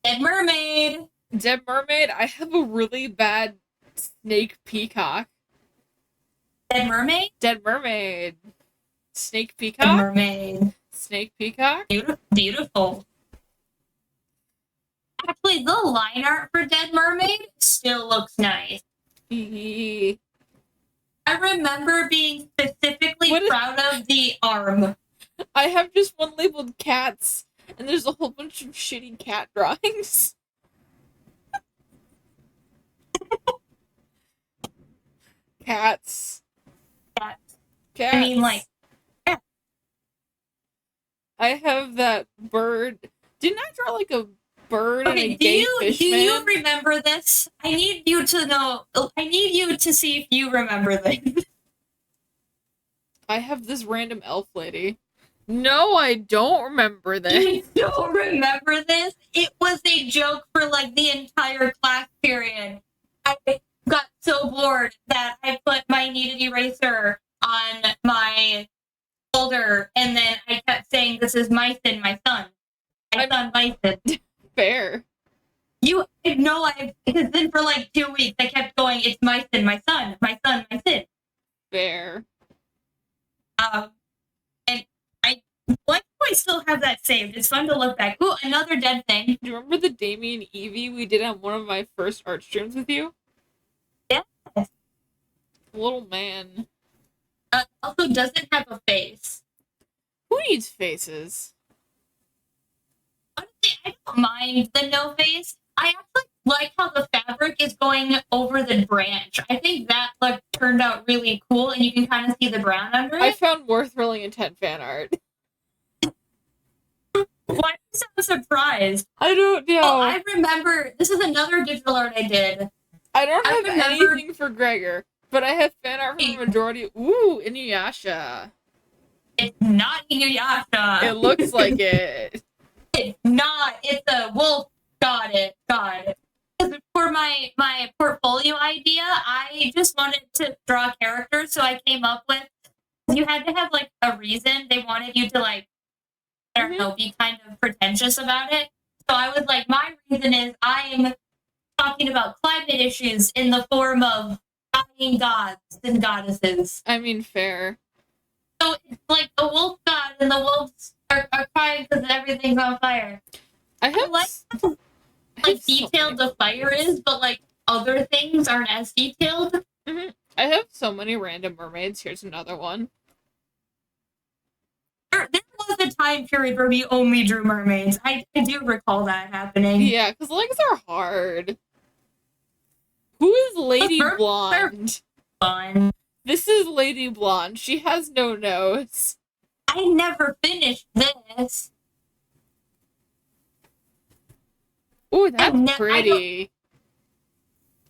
Speaker 2: Dead Mermaid.
Speaker 1: Dead Mermaid. I have a really bad Snake Peacock.
Speaker 2: Dead Mermaid?
Speaker 1: Dead Mermaid. Snake
Speaker 2: Dead
Speaker 1: Peacock?
Speaker 2: Mermaid.
Speaker 1: Snake Peacock?
Speaker 2: Beautiful. Actually, the line art for Dead Mermaid still looks nice.
Speaker 1: Hee.
Speaker 2: I remember being specifically proud of the arm.
Speaker 1: I have just one labeled cats, and there's a whole bunch of shitty cat drawings. Cats. Cats.
Speaker 2: I mean, like, yeah.
Speaker 1: I have that bird. Didn't I draw like a bird and a gay fish
Speaker 2: do you
Speaker 1: man?
Speaker 2: remember this? I need you to know. I need you to see if you remember this.
Speaker 1: I have this random elf lady. No, I don't remember this.
Speaker 2: You don't remember this? It was a joke for like the entire class period. I got so bored that I put my kneaded eraser on my folder, and then I kept saying, "This is Myson, my son. My son, Myson."
Speaker 1: Fair.
Speaker 2: You know, because then for like 2 weeks I kept going, "It's Myson, my son, my son, my son."
Speaker 1: Fair.
Speaker 2: And why do I still have that saved? It's fun to look back. Ooh, another dead thing.
Speaker 1: Do you remember the Damien Evie we did on one of my first art streams with you?
Speaker 2: Yes.
Speaker 1: Little man.
Speaker 2: Also doesn't have a face.
Speaker 1: Who needs faces?
Speaker 2: Honestly, I don't mind the no face. I actually like how the fabric is going over the branch. I think that look turned out really cool, and you can kind of see the brown under it.
Speaker 1: I found more Thrilling Intent fan art.
Speaker 2: Why do you sound surprised?
Speaker 1: I don't know.
Speaker 2: Oh, I remember. This is another digital art I did.
Speaker 1: I don't have
Speaker 2: remember-
Speaker 1: anything for Gregor, but I have fan art from the majority. Ooh, Inuyasha.
Speaker 2: It's not Inuyasha.
Speaker 1: It looks like it.
Speaker 2: It's not. It's a wolf. Got it. For my portfolio idea, I just wanted to draw characters, so I came up with, you had to have like a reason. They wanted you to like, I don't know, be kind of pretentious about it. So I was like, my reason is I'm talking about climate issues in the form of dying gods and goddesses.
Speaker 1: I mean, fair.
Speaker 2: So it's like a wolf god, and the wolves are crying because everything's on fire.
Speaker 1: I have
Speaker 2: like detailed the fire is, but like other things aren't as detailed.
Speaker 1: I have so many random mermaids. Here's another one.
Speaker 2: There was a time period where we only drew mermaids. I do recall that happening.
Speaker 1: Yeah, because legs are hard. Who is Lady Blonde?
Speaker 2: Fun.
Speaker 1: This is Lady Blonde. She has no nose.
Speaker 2: I never finished this.
Speaker 1: Ooh, that's pretty.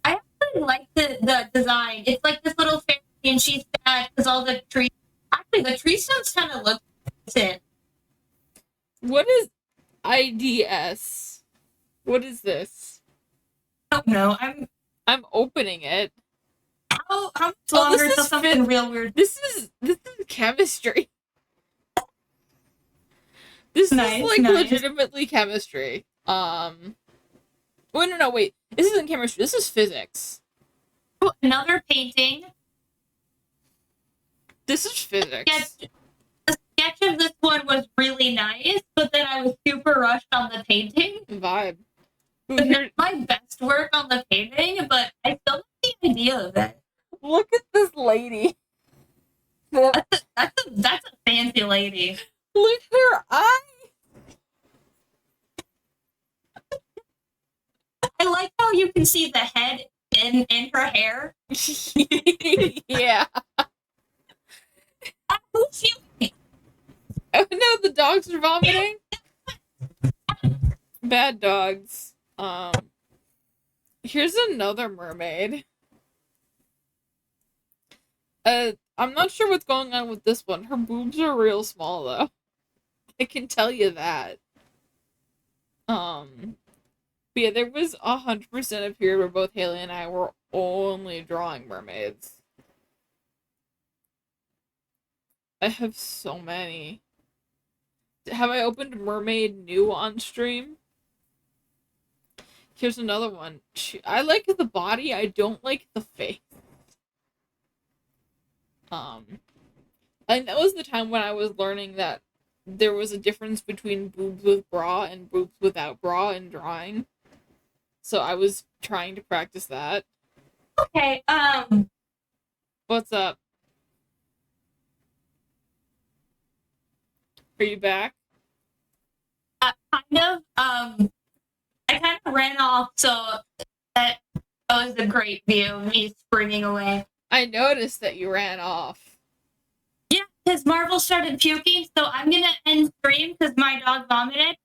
Speaker 2: I actually like the design. It's like this little fairy, and she's sad because all the trees. Actually, the tree stems kind of look decent.
Speaker 1: What is IDS? What is this?
Speaker 2: I don't know.
Speaker 1: I'm opening it.
Speaker 2: How much longer until something real weird?
Speaker 1: This is chemistry. This is like legitimately chemistry. Wait, no, wait. This isn't chemistry. This is physics.
Speaker 2: Oh, another painting.
Speaker 1: This is physics.
Speaker 2: The sketch of this one was really nice, but then I was super rushed on the painting.
Speaker 1: Vibe. Ooh,
Speaker 2: It's my best work on the painting, but I still like the idea of it.
Speaker 1: Look at this lady.
Speaker 2: That's a fancy lady.
Speaker 1: Look at her eyes.
Speaker 2: how you can see the head in her hair?
Speaker 1: Yeah.
Speaker 2: Who's you?
Speaker 1: Oh no, the dogs are vomiting. Bad dogs. Here's another mermaid. I'm not sure what's going on with this one. Her boobs are real small though. I can tell you that. But yeah, there was 100% a period where both Haley and I were only drawing mermaids. I have so many. Have I opened Mermaid New on stream? Here's another one. I like the body, I don't like the face. And that was the time when I was learning that there was a difference between boobs with bra and boobs without bra in drawing. So I was trying to practice that.
Speaker 2: Okay,
Speaker 1: What's up? Are you back?
Speaker 2: kind of, I kind of ran off, so that was a great view of me springing away.
Speaker 1: I noticed that you ran off.
Speaker 2: Yeah, because Marvel started puking, so I'm gonna end stream because my dog vomited.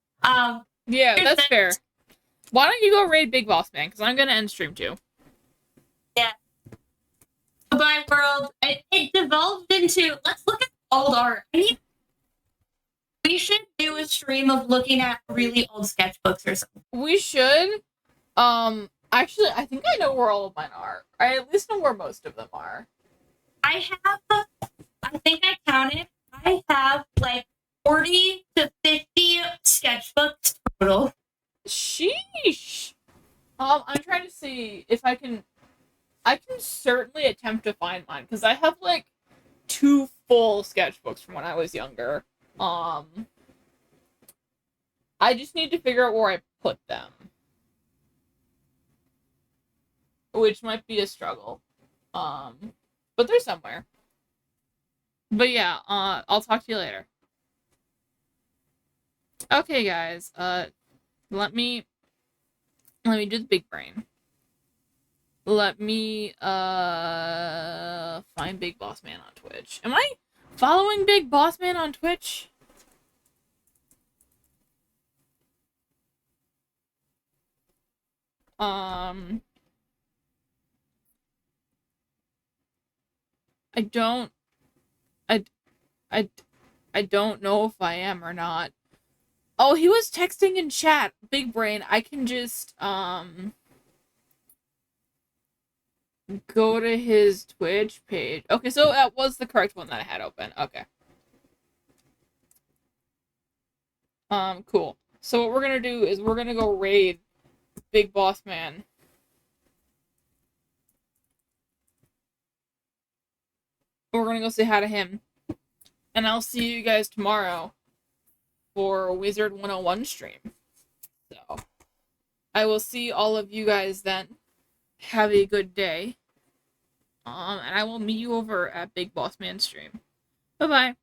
Speaker 1: Yeah, that's fair. Why don't you go raid Big Boss Man? Because I'm gonna end stream too.
Speaker 2: Yeah. Goodbye, world. It devolved into, let's look at old art. We should do a stream of looking at really old sketchbooks or something.
Speaker 1: We should. Actually, I think I know where all of mine are. I at least know where most of them are.
Speaker 2: I think I counted. I have like 40 to 50 sketchbooks total.
Speaker 1: Sheesh. I'm trying to see if I can certainly attempt to find mine, because I have like 2 full sketchbooks from when I was younger. I just need to figure out where I put them, which might be a struggle. But they're somewhere. But yeah, I'll talk to you later. Okay, guys, let me do the big brain. Let me, find Big Boss Man on Twitch. Am I following Big Boss Man on Twitch? I don't, I, I don't know if I am or not. Oh, he was texting in chat. Big brain. I can just, go to his Twitch page. Okay, so that was the correct one that I had open. Okay. Cool. So what we're gonna do is we're gonna go raid Big Boss Man. We're gonna go say hi to him. And I'll see you guys tomorrow for Wizard 101 stream. So, I will see all of you guys then. Have a good day. And I will meet you over at Big Boss Man stream. Bye-bye.